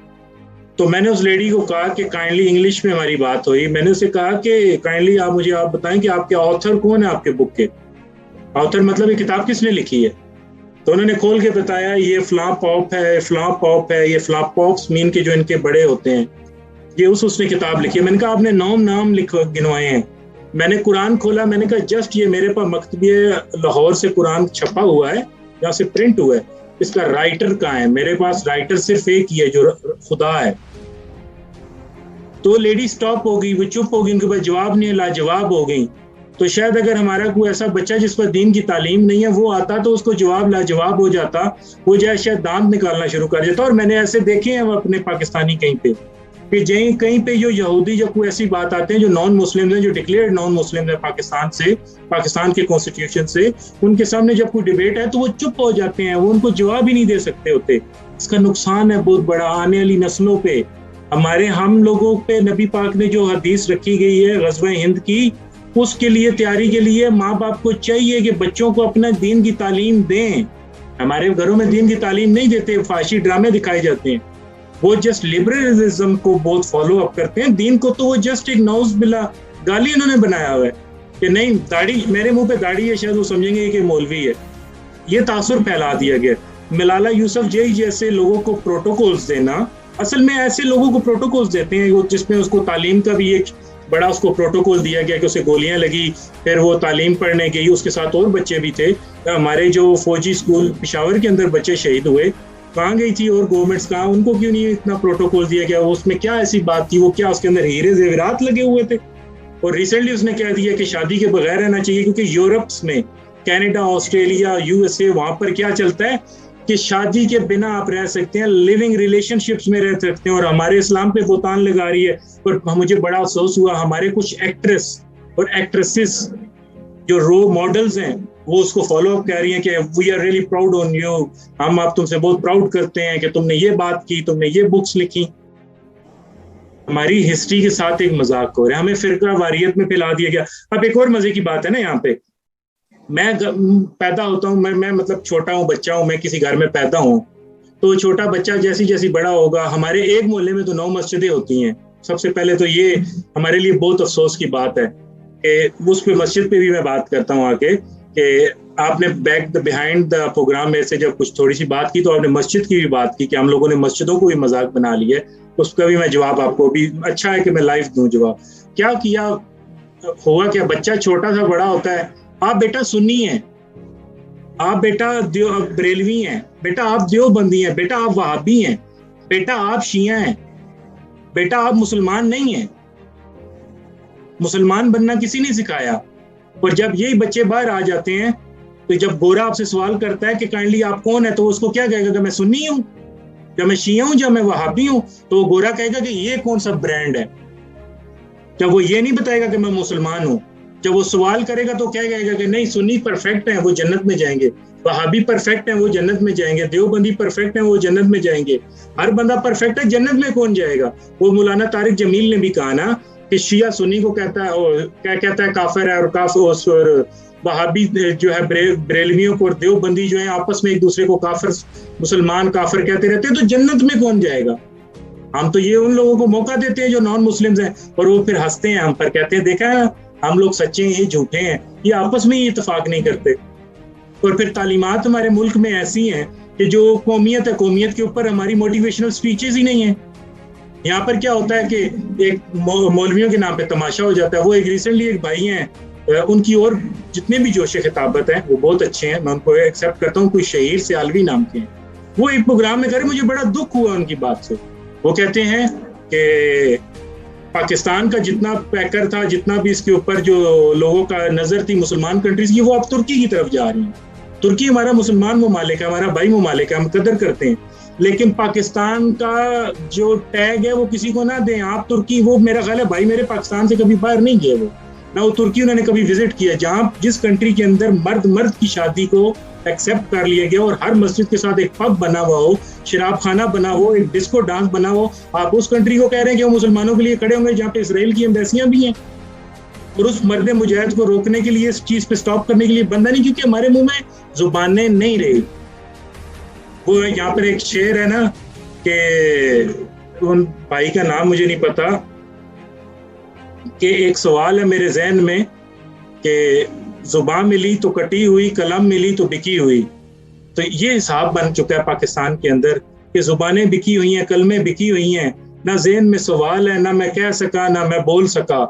तो मैंने उस लेडी को कहा कि काइंडली, इंग्लिश में हमारी बात हुई, मैंने उसे कहा कि काइंडली आप बताएं कि आपके ऑथर कौन है, आपके बुक के ऑथर, मतलब ये किताब किसने लिखी है। तो उन्होंने खोल के बताया, ये फ्लॉ पॉप है, ये फ्लॉ पॉप्स मीन के जो इनके बड़े होते हैं, ये उसने किताब लिखी है। मैंने कहा आपने नाम गिनवाए हैं। मैंने कुरान खोला, मैंने कहा जस्ट ये मेरे पास मकतबे लाहौर से कुरान छपा हुआ है, यहाँ से प्रिंट हुआ है, इसका राइटर कहाँ है? मेरे पास राइटर सिर्फ एक ही है जो खुदा है। तो लेडी स्टॉप हो गई, वो चुप हो गई, उनके पास जवाब नहीं है, लाजवाब हो गई। तो शायद अगर हमारा कोई ऐसा बच्चा जिस पर दीन की तालीम नहीं है वो आता तो उसको जवाब लाजवाब हो जाता, वो जाए शायद दांत निकालना शुरू कर देता। और मैंने ऐसे देखे हैं अपने पाकिस्तानी कहीं पे कि कहीं पे जो यहूदी जब कोई ऐसी बात आते हैं जो नॉन मुस्लिम हैं, जो डिक्लेयर्ड नॉन मुस्लिम है पाकिस्तान से, पाकिस्तान के कॉन्स्टिट्यूशन से, उनके सामने जब कोई डिबेट है तो वो चुप हो जाते हैं, वो उनको जवाब ही नहीं दे सकते होते। इसका नुकसान है बहुत बड़ा आने वाली नस्लों पे। हम लोगों पे नबी पाक ने जो हदीस रखी गई है ग़ज़वा हिंद की, उसके लिए तैयारी के लिए माँ बाप को चाहिए कि बच्चों को अपना दीन की तालीम दें। हमारे घरों में दीन की तालीम नहीं देते, फाशी ड्रामे दिखाए जाते हैं। वो जस्ट लिबरलिज्म को बहुत फॉलो अप करते हैं, दीन को तो वो जस्ट एक नौज बिला गाली उन्होंने बनाया हुआ है कि नहीं दाढ़ी, मेरे मुंह पे दाढ़ी है, शायद वो समझेंगे कि मौलवी है। ये तासुर फैला दिया गया। मलाला यूसुफजई जैसे लोगों को प्रोटोकॉल्स देना, असल में ऐसे लोगों को प्रोटोकॉल्स देते हैं जिसमें उसको तालीम का भी एक बड़ा उसको प्रोटोकॉल दिया गया कि उसे गोलियां लगी, फिर वो तालीम पढ़ने गई, उसके साथ और बच्चे भी थे। हमारे जो फौजी स्कूल पेशावर के अंदर बच्चे शहीद हुए, कहाँ गई थी और गवर्नमेंट्स कहाँ, उनको क्यों नहीं इतना प्रोटोकॉल दिया गया? उसमें क्या ऐसी बात थी? वो क्या उसके अंदर हीरे जेवरात लगे हुए थे? और रिसेंटली उसने कह दिया कि शादी के बगैर रहना चाहिए, क्योंकि यूरोप में, कनाडा, ऑस्ट्रेलिया, यूएसए, वहां पर क्या चलता है कि शादी के बिना आप रह सकते हैं, लिविंग रिलेशनशिप्स में रह सकते हैं। और हमारे इस्लाम पे बोतान लगा रही है। और मुझे बड़ा अफसोस हुआ, हमारे कुछ एक्ट्रेस और एक्ट्रेसेस जो रोल मॉडल्स हैं वो उसको फॉलो अप कर रही हैं कि we are really proud on you, हम आप तुमसे बहुत प्राउड करते हैं कि तुमने ये बात की, तुमने ये बुक्स लिखी। हमारी हिस्ट्री के साथ एक मजाक हो रहा है, हमें फिरका वारियत में फैला दिया गया। अब एक और मजे की बात है ना, यहाँ पे मैं पैदा होता हूँ, मैं मतलब छोटा हूँ, बच्चा हूँ, मैं किसी घर में पैदा हूँ, तो छोटा बच्चा जैसी जैसी बड़ा होगा, हमारे एक मोहल्ले में तो 9 मस्जिदें होती हैं। सबसे पहले तो ये हमारे लिए बहुत अफसोस की बात है कि उस पे मस्जिद पे भी मैं बात करता हूँ आके कि आपने बिहाइंड द प्रोग्राम में से जब कुछ थोड़ी सी बात की तो आपने मस्जिद की भी बात की कि हम लोगों ने मस्जिदों को भी मजाक बना लिया। उसका भी मैं जवाब आपको भी अच्छा है कि मैं लाइव दूं जवाब। क्या किया हुआ, क्या बच्चा छोटा सा बड़ा होता है, आप बेटा सुन्नी हैं, आप बेटा बरेलवी हैं, बेटा आप देवबंदी हैं, बेटा आप वहाबी हैं, बेटा आप शिया हैं, बेटा आप मुसलमान नहीं हैं। मुसलमान बनना किसी ने सिखाया। और जब यही बच्चे बाहर आ जाते हैं तो जब गोरा आपसे सवाल करता है कि काइंडली आप कौन है, तो उसको क्या कहेगा कि मैं सुन्नी हूँ, जब मैं शिया हूँ, जब मैं वहाबी हूँ। तो गोरा कहेगा कि ये कौन सा ब्रांड है। जब वो ये नहीं बताएगा कि मैं मुसलमान हूँ, जब वो सवाल करेगा तो क्या कहेगा कि नहीं सुन्नी परफेक्ट है, वो जन्नत में जाएंगे, वहाबी परफेक्ट है, वो जन्नत में जाएंगे, देवबंदी परफेक्ट है, वो जन्नत में जाएंगे। हर बंदा परफेक्ट है, जन्नत में कौन जाएगा? वो मौलाना तारिक जमील ने भी कहा ना कि शिया सुन्नी को कहता है, और क्या कहता है, काफिर है, और वहाबी जो है बरेलवियों को और देवबंदी जो है आपस में एक दूसरे को काफिर, मुसलमान काफिर कहते रहते हैं। तो जन्नत में कौन जाएगा? हम तो ये उन लोगों को मौका देते हैं जो नॉन मुस्लिम्स हैं, और वो फिर हंसते हैं हम पर, कहते हैं देखा है हम लोग सच्चे हैं, ये झूठे हैं, ये आपस में ही इत्तेफाक नहीं करते। और फिर तालीमात हमारे मुल्क में ऐसी हैं कि जो कौमियत है, कौमियत के ऊपर हमारी मोटिवेशनल स्पीचेस ही नहीं है। यहाँ पर क्या होता है कि एक मौलवियों के नाम पे तमाशा हो जाता है। वो एक रिसेंटली एक भाई हैं, उनकी और जितने भी जोश खिताबत हैं वो बहुत अच्छे हैं, मैं उनको एक्सेप्ट करता हूँ, कोई शहीर से आलवी नाम के हैं। वो एक प्रोग्राम में करे, मुझे बड़ा दुख हुआ उनकी बात से। वो कहते हैं कि पाकिस्तान का जितना पैकर था, जितना भी इसके ऊपर जो लोगों का नजर थी मुसलमान कंट्रीज की, वो अब तुर्की की तरफ जा रही है। तुर्की हमारा मुसलमान ममालिक है, हमारा भाई ममालिक है, हम कदर करते हैं, लेकिन पाकिस्तान का जो टैग है वो किसी को ना दें। आप तुर्की, वो मेरा ख्याल है भाई मेरे पाकिस्तान से कभी बाहर नहीं गए, वो ना वो तुर्की उन्होंने कभी विजिट किया, जहाँ जिस कंट्री के अंदर मर्द की शादी को एक्सेप्ट कर लिया गया और हर मस्जिद के साथ एक पब बना हुआ हो, शराब खाना बना हो, एक डिस्को डांस बना हो, आप उस कंट्री को कह रहे हैं कि वो मुसलमानों के लिए खड़े होंगे जहाँ पे इसराइल की एम्बेसियां भी हैं। और उस मर्द मुजाहिद को रोकने के लिए, इस चीज पे स्टॉप करने के लिए बंदा नहीं, क्योंकि हमारे मुंह में जुबानें नहीं रही। वो यहाँ पर एक शेर है ना कि उन भाई का नाम मुझे नहीं पता, कि एक सवाल है मेरे जहन में कि जुबान मिली तो कटी हुई, कलम मिली तो बिकी हुई। तो ये हिसाब बन चुका है पाकिस्तान के अंदर कि जुबानें बिकी हुई हैं, कलमें बिकी हुई हैं, ना ज़हन में सवाल है, ना मैं कह सका, ना मैं बोल सका।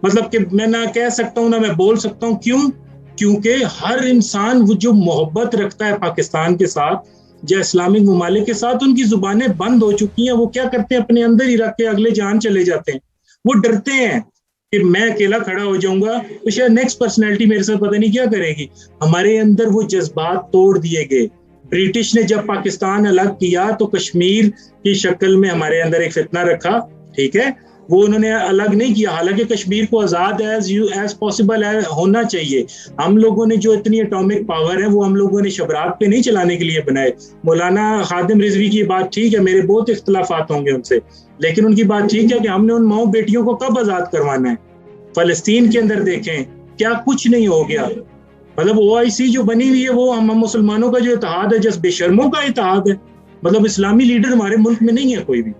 मतलब कि मैं ना कह सकता हूँ, ना मैं बोल सकता हूँ। क्यों? क्योंकि हर इंसान वो जो मोहब्बत रखता है पाकिस्तान के साथ, जो इस्लामिक ममालिक के साथ उनकी जुबानें बंद हो चुकी हैं। वो क्या करते हैं, अपने अंदर ही रख के अगले जहान चले जाते हैं। वो डरते हैं कि मैं अकेला खड़ा हो जाऊंगा तो शायद नेक्स्ट पर्सनैलिटी मेरे साथ पता नहीं क्या करेगी। हमारे अंदर वो जज्बात तोड़ दिए गए। ब्रिटिश ने जब पाकिस्तान अलग किया तो कश्मीर की शक्ल में हमारे अंदर एक फितना रखा, ठीक है, वो उन्होंने अलग नहीं किया। हालांकि कश्मीर को आज़ाद एज पॉसिबल होना चाहिए। हम लोगों ने जो इतनी एटॉमिक पावर है वो हम लोगों ने शबरात पे नहीं चलाने के लिए बनाए। मौलाना खादिम रिजवी की बात ठीक है, मेरे बहुत इख्तलाफात होंगे उनसे, लेकिन उनकी बात ठीक है कि हमने उन माओ बेटियों को कब आज़ाद करवाना है। फलस्तीन के अंदर देखें क्या कुछ नहीं हो गया। मतलब OIC जो बनी हुई है वो हम मुसलमानों का जो इत्तेहाद है, जस्ट बेशर्मों का इत्तेहाद है। मतलब इस्लामी लीडर हमारे मुल्क में नहीं है कोई भी।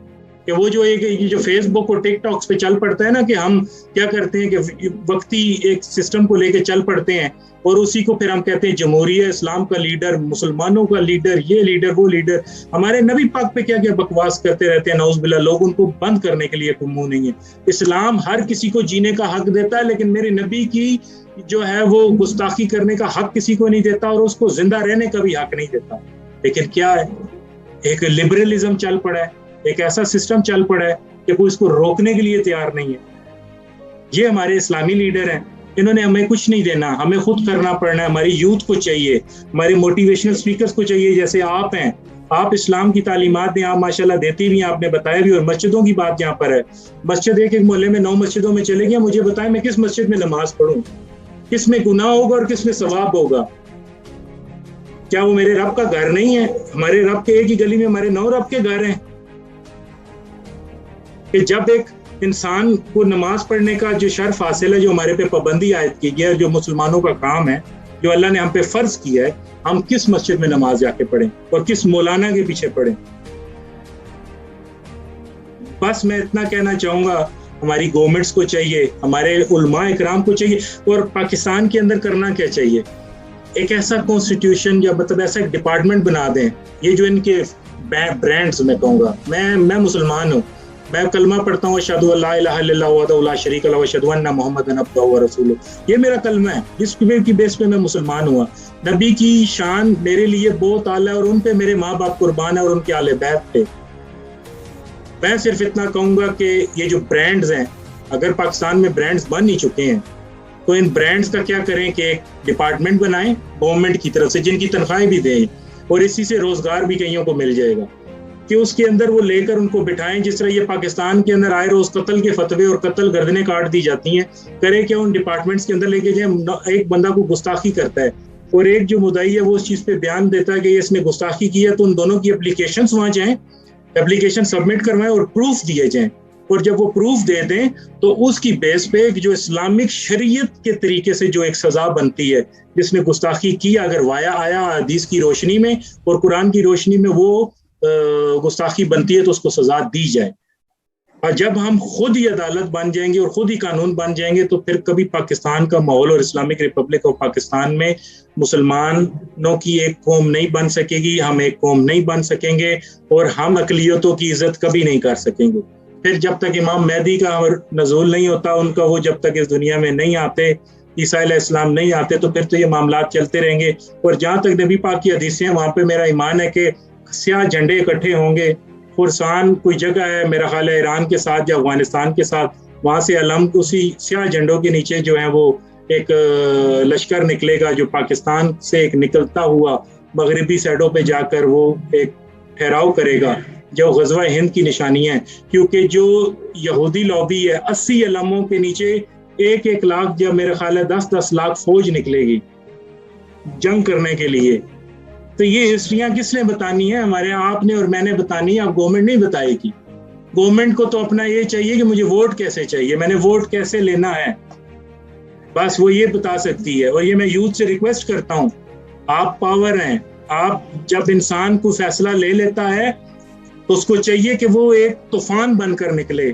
कि वो जो एक जो फेसबुक और टिकटॉक्स पे चल पड़ता है ना, कि हम क्या करते हैं कि वक्ती एक सिस्टम को लेके चल पड़ते हैं और उसी को फिर हम कहते हैं जमहूरियत इस्लाम का लीडर, मुसलमानों का लीडर, ये लीडर वो लीडर। हमारे नबी पाक पे क्या क्या बकवास करते रहते हैं, नौज़ुबिल्लाह। लोग उनको बंद करने के लिए कोई मुंह नहीं है। इस्लाम हर किसी को जीने का हक देता है, लेकिन मेरे नबी की जो है वो गुस्ताखी करने का हक किसी को नहीं देता और उसको जिंदा रहने का भी हक नहीं देता। लेकिन क्या है, एक लिबरलिज्म चल पड़ा है, एक ऐसा सिस्टम चल पड़ा है कि कोई इसको रोकने के लिए तैयार नहीं है। ये हमारे इस्लामी लीडर हैं, इन्होंने हमें कुछ नहीं देना, हमें खुद करना पड़ना है। हमारी यूथ को चाहिए, हमारे मोटिवेशनल स्पीकर्स को चाहिए, जैसे आप हैं। आप इस्लाम की तालीमात दें, आप माशाल्लाह देती भी हैं, आपने बताया भी। और मस्जिदों की बात जहाँ पर है, मस्जिद एक मोहल्ले में 9 मस्जिदों में चले गए, मुझे बताएं मैं किस मस्जिद में नमाज पढ़ूं, किस में गुनाह होगा और किस में सवाब होगा। क्या वो मेरे रब का घर नहीं है? हमारे रब के एक ही गली में हमारे 9 रब के घर हैं। कि जब एक इंसान को नमाज पढ़ने का जो शर्फ हासिल है, जो हमारे पे पाबंदी आयत की गई है, जो मुसलमानों का काम है, जो अल्लाह ने हम पे फर्ज किया है, हम किस मस्जिद में नमाज जाके पढ़ें और किस मौलाना के पीछे पढ़ें। बस मैं इतना कहना चाहूंगा, हमारी गवर्नमेंट्स को चाहिए, हमारे उलमा इकराम को चाहिए, और पाकिस्तान के अंदर करना क्या चाहिए, एक ऐसा कॉन्स्टिट्यूशन या मतलब ऐसा एक डिपार्टमेंट बना दें। ये जो इनके ब्रांड्स, मैं कहूँगा, मैं मुसलमान हूँ, मैं कलमा पढ़ता हूँ, अशहदु अल्ला इलाहा इल्लल्लाहु वहदहु ला शरीका लहु व अशहदु अन्ना मुहम्मदन अब्दुहु व रसूलुहु। ये मेरा कलमा है, जिसकी बेस पे मैं मुसलमान हुआ। नबी की शान मेरे लिए बहुत आला है और उन पे मेरे माँ बाप कुर्बान है और उनके आले बैत पे। मैं सिर्फ इतना कहूँगा कि ये जो ब्रांड्स हैं, अगर पाकिस्तान में ब्रांड्स बन ही चुके हैं तो इन ब्रांड्स का क्या करें कि एक डिपार्टमेंट बनाएं गवर्नमेंट की तरफ से, जिनकी तनख्वाहें भी दें और इसी से रोजगार भी कईयों को मिल जाएगा, कि उसके अंदर वो लेकर उनको बिठाएं। जिस तरह ये पाकिस्तान के अंदर आए रोज कत्ल के फतवे और कत्ल गर्दनें काट दी जाती हैं, करे क्या उन डिपार्टमेंट्स के अंदर लेके जाए। एक बंदा को गुस्ताखी करता है और एक जो मुद्दाई है वो उस चीज पे बयान देता है कि इसने गुस्ताखी की है, तो उन दोनों की एप्लीकेशंस वहां जाएं, एप्लीकेशन सबमिट करवाएं और प्रूफ दिए जाएं। और जब वो प्रूफ दे दें तो उसकी बेस पे जो इस्लामिक शरीयत के तरीके से जो एक सजा बनती है, जिसने गुस्ताखी की, अगर वाया आया हदीस की रोशनी में और कुरान की रोशनी में वो गुस्ताखी बनती है, तो उसको सजा दी जाए। और जब हम खुद ही अदालत बन जाएंगे और खुद ही कानून बन जाएंगे, तो फिर कभी पाकिस्तान का माहौल और इस्लामिक रिपब्लिक ऑफ पाकिस्तान में मुसलमानों की एक कौम नहीं बन सकेगी, हम एक कौम नहीं बन सकेंगे और हम अकलियतों की इज्जत कभी नहीं कर सकेंगे। फिर जब तक इमाम मेहदी का नज़ूल नहीं होता, उनका वो जब तक इस दुनिया में नहीं आते, ईसा अलैहिस्सलाम नहीं आते, तो फिर तो ये मामलात चलते रहेंगे। और जहाँ तक नबी पाक की हदीसें हैं, वहाँ पे मेरा ईमान है कि स्याह झंडे इकट्ठे होंगे। फुरसान कोई जगह है मेरा ख्याल है ईरान के साथ या अफगानिस्तान के साथ, वहाँ से अलम उसी स्याह झंडों के नीचे जो है वो एक लश्कर निकलेगा, जो पाकिस्तान से एक निकलता हुआ मगरबी साइडों पे जाकर वो एक ठहराव करेगा, जो गज़वा हिंद की निशानी है। क्योंकि जो यहूदी लॉबी है, 80 अलमों के नीचे 1-1 लाख, जब मेरा ख्याल है 10-10 लाख फौज निकलेगी जंग करने के लिए। तो ये हिस्ट्रियां किसने बतानी है? हमारे आपने और मैंने बतानी है, आप गवर्नमेंट नहीं बताएगी। गवर्नमेंट को तो अपना ये चाहिए कि मुझे वोट कैसे चाहिए, मैंने वोट कैसे लेना है, बस वो ये बता सकती है। और ये मैं यूथ से रिक्वेस्ट करता हूँ, आप पावर हैं, आप जब इंसान को फैसला ले लेता है तो उसको चाहिए कि वो एक तूफान बनकर निकले।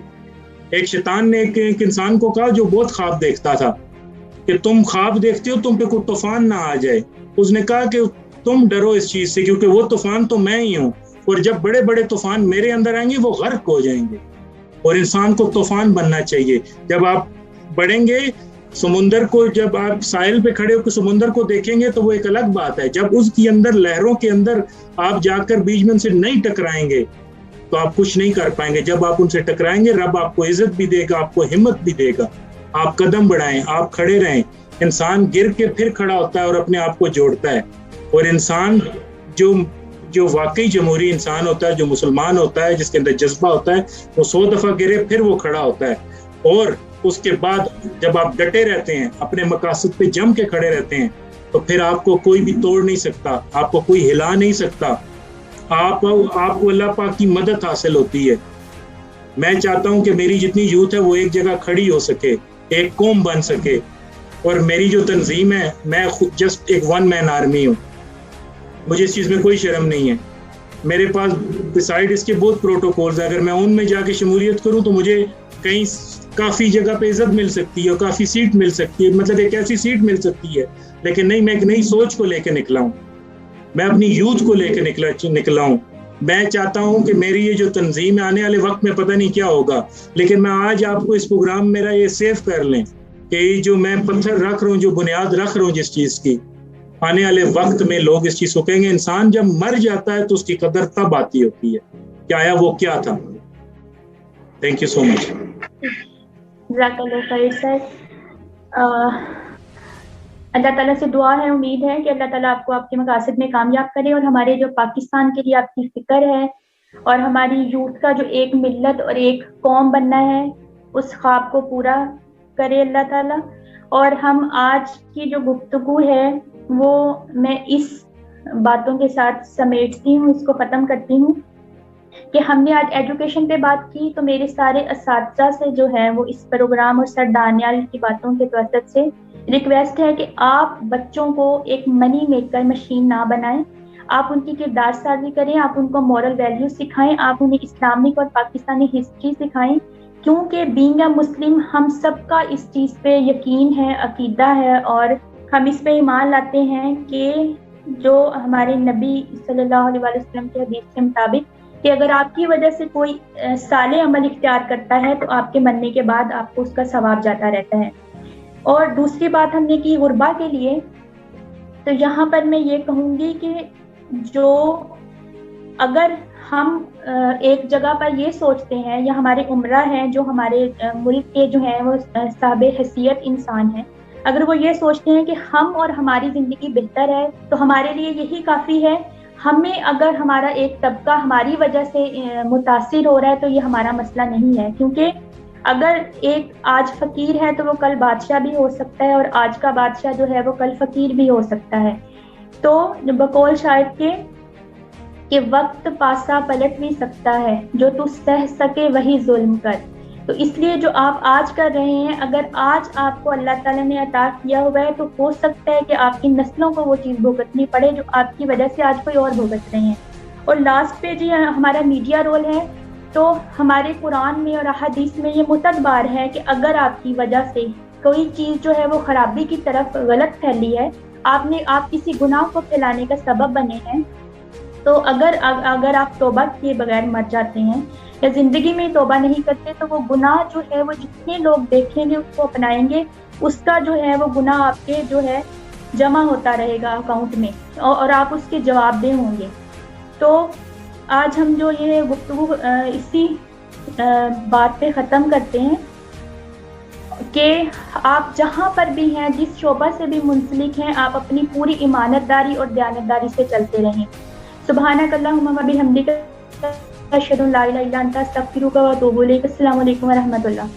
एक शैतान ने एक इंसान को कहा जो बहुत ख्वाब देखता था कि तुम ख्वाब देखते हो, तुम पे कोई तूफान ना आ जाए। उसने कहा कि तुम डरो इस चीज से, क्योंकि वो तूफान तो मैं ही हूँ, और जब बड़े बड़े तूफान मेरे अंदर आएंगे वो गर्क हो जाएंगे। और इंसान को तूफान बनना चाहिए। जब आप बढ़ेंगे समुंदर को जब आप साहिल पे खड़े होकर समुंदर को देखेंगे तो वो एक अलग बात है, जब उसके अंदर लहरों के अंदर आप जाकर बीच में उनसे नहीं टकराएंगे तो आप कुछ नहीं कर पाएंगे। जब आप उनसे टकराएंगे रब आपको इज्जत भी देगा, आपको हिम्मत भी देगा। आप कदम बढ़ाएं, आप खड़े रहें। इंसान गिर के फिर खड़ा होता है और अपने आप को जोड़ता है। और इंसान जो वाकई जमहूरी इंसान होता है, जो मुसलमान होता है, जिसके अंदर जज्बा होता है, वो 100 दफा गिरे फिर वो खड़ा होता है। और उसके बाद जब आप डटे रहते हैं, अपने मकासद पे जम के खड़े रहते हैं, तो फिर आपको कोई भी तोड़ नहीं सकता, आपको कोई हिला नहीं सकता। आपको अल्लाह पाक की मदद हासिल होती है। मैं चाहता हूं कि मेरी जितनी यूथ है वो एक जगह खड़ी हो सके, एक कौम बन सके। और मेरी जो तंजीम है, मैं जस्ट एक 1 मैन आर्मी हूँ। मुझे इस चीज़ में कोई शर्म नहीं है। मेरे पास बिसाइड इसके बहुत प्रोटोकॉल्स है। अगर मैं उनमें जाके शमूलियत करूँ तो मुझे कहीं काफ़ी जगह पे इज्जत मिल सकती है और काफ़ी सीट मिल सकती है, मतलब एक ऐसी सीट मिल सकती है। लेकिन नहीं, मैं एक नई सोच को लेकर निकला हूँ, मैं अपनी यूथ को लेकर निकला हूँ। मैं चाहता हूँ कि मेरी ये जो तंजीम है, आने वाले वक्त में पता नहीं क्या होगा, लेकिन मैं आज आपको इस प्रोग्राम मेरा ये सेव कर लें कि जो मैं पत्थर रख रहा हूँ, जो बुनियाद रख रहा हूँ जिस चीज़ की, आने वाले वक्त में लोग इस चीज़ को कहेंगे। इंसान जब मर जाता है तो उसकी कदर तब आती होती है कि आया वो क्या था। Thank you so much. Sir, अल्लाह ताला से दुआ है, उम्मीद है कि अल्लाह ताला आपको आपके मकासद में कामयाब करे और हमारे जो पाकिस्तान के लिए आपकी फिक्र है और हमारी यूथ का जो एक मिल्लत और एक कौम बनना है, उस ख्वाब को पूरा करे अल्लाह ताला। और हम आज की जो गुफ्तगू है वो मैं इस बातों के साथ समेटती हूँ, इसको ख़त्म करती हूँ कि हमने आज एजुकेशन पे बात की, तो मेरे सारे असातिज़ा से जो है वो इस प्रोग्राम और सर दानियाल की बातों के वसत से रिक्वेस्ट है कि आप बच्चों को एक मनी मेकर मशीन ना बनाएं। आप उनकी किरदार साजी करें, आप उनको मॉरल वैल्यूज सिखाएं, आप उन्हें इस्लामिक और पाकिस्तानी हिस्ट्री सिखाएं, क्योंकि बीइंग अ मुस्लिम हम सबका इस चीज़ पे यकीन है, अकीदा है और हम इस पे ईमान लाते हैं कि जो हमारे नबी सल्लल्लाहु अलैहि वसल्लम की हदीस के मुताबिक कि अगर आपकी वजह से कोई साले अमल इख्तियार करता है तो आपके मरने के बाद आपको उसका सवाब जाता रहता है। और दूसरी बात हमने की गुरबा के लिए, तो यहाँ पर मैं ये कहूँगी कि जो अगर हम एक जगह पर ये सोचते हैं या हमारे उमरा हैं जो हमारे मुल्क के जो हैं वो साहिब हैसियत इंसान हैं, अगर वो ये सोचते हैं कि हम और हमारी ज़िंदगी बेहतर है तो हमारे लिए यही काफ़ी है। हमें अगर हमारा एक तबका हमारी वजह से मुतासिर हो रहा है तो ये हमारा मसला नहीं है, क्योंकि अगर एक आज फ़कीर है तो वो कल बादशाह भी हो सकता है और आज का बादशाह जो है वो कल फ़कीर भी हो सकता है। तो बकौल शायद के वक्त पासा पलट भी सकता है, जो तू सह सके वही जुल्म कर। तो इसलिए जो आप आज कर रहे हैं, अगर आज आपको अल्लाह ताला ने अता किया हुआ है तो हो सकता है कि आपकी नस्लों को वो चीज़ भुगतनी पड़े जो आपकी वजह से आज कोई और भुगत रहे हैं। और लास्ट पे जी हमारा मीडिया रोल है, तो हमारे कुरान में और हदीस में ये मुतबार है कि अगर आपकी वजह से कोई चीज़ जो है वो ख़राबी की तरफ गलत फैली है, आप किसी गुनाह को फैलाने का सबब बने हैं, तो अगर आप तौबा किए बगैर मर जाते हैं या ज़िंदगी में तौबा नहीं करते तो वो गुनाह जो है वो जितने लोग देखेंगे उसको अपनाएंगे, उसका जो है वो गुनाह आपके जो है जमा होता रहेगा अकाउंट में और आप उसके जवाबदेह होंगे। तो आज हम जो ये गुफ्तगू इसी बात पे ख़त्म करते हैं कि आप जहाँ पर भी हैं, जिस शोबा से भी मुंसलिक हैं, आप अपनी पूरी ईमानतदारी और दयानतदारी से चलते रहें। सुब्हानक अल्लाहुम्मा व बिहम्दिका अशहदु अन ला इलाहा इल्ला अंता अस्तगफिरुका व अतूबु इलैक। अस्सलामु अलैकुम व रहमतुल्लाह।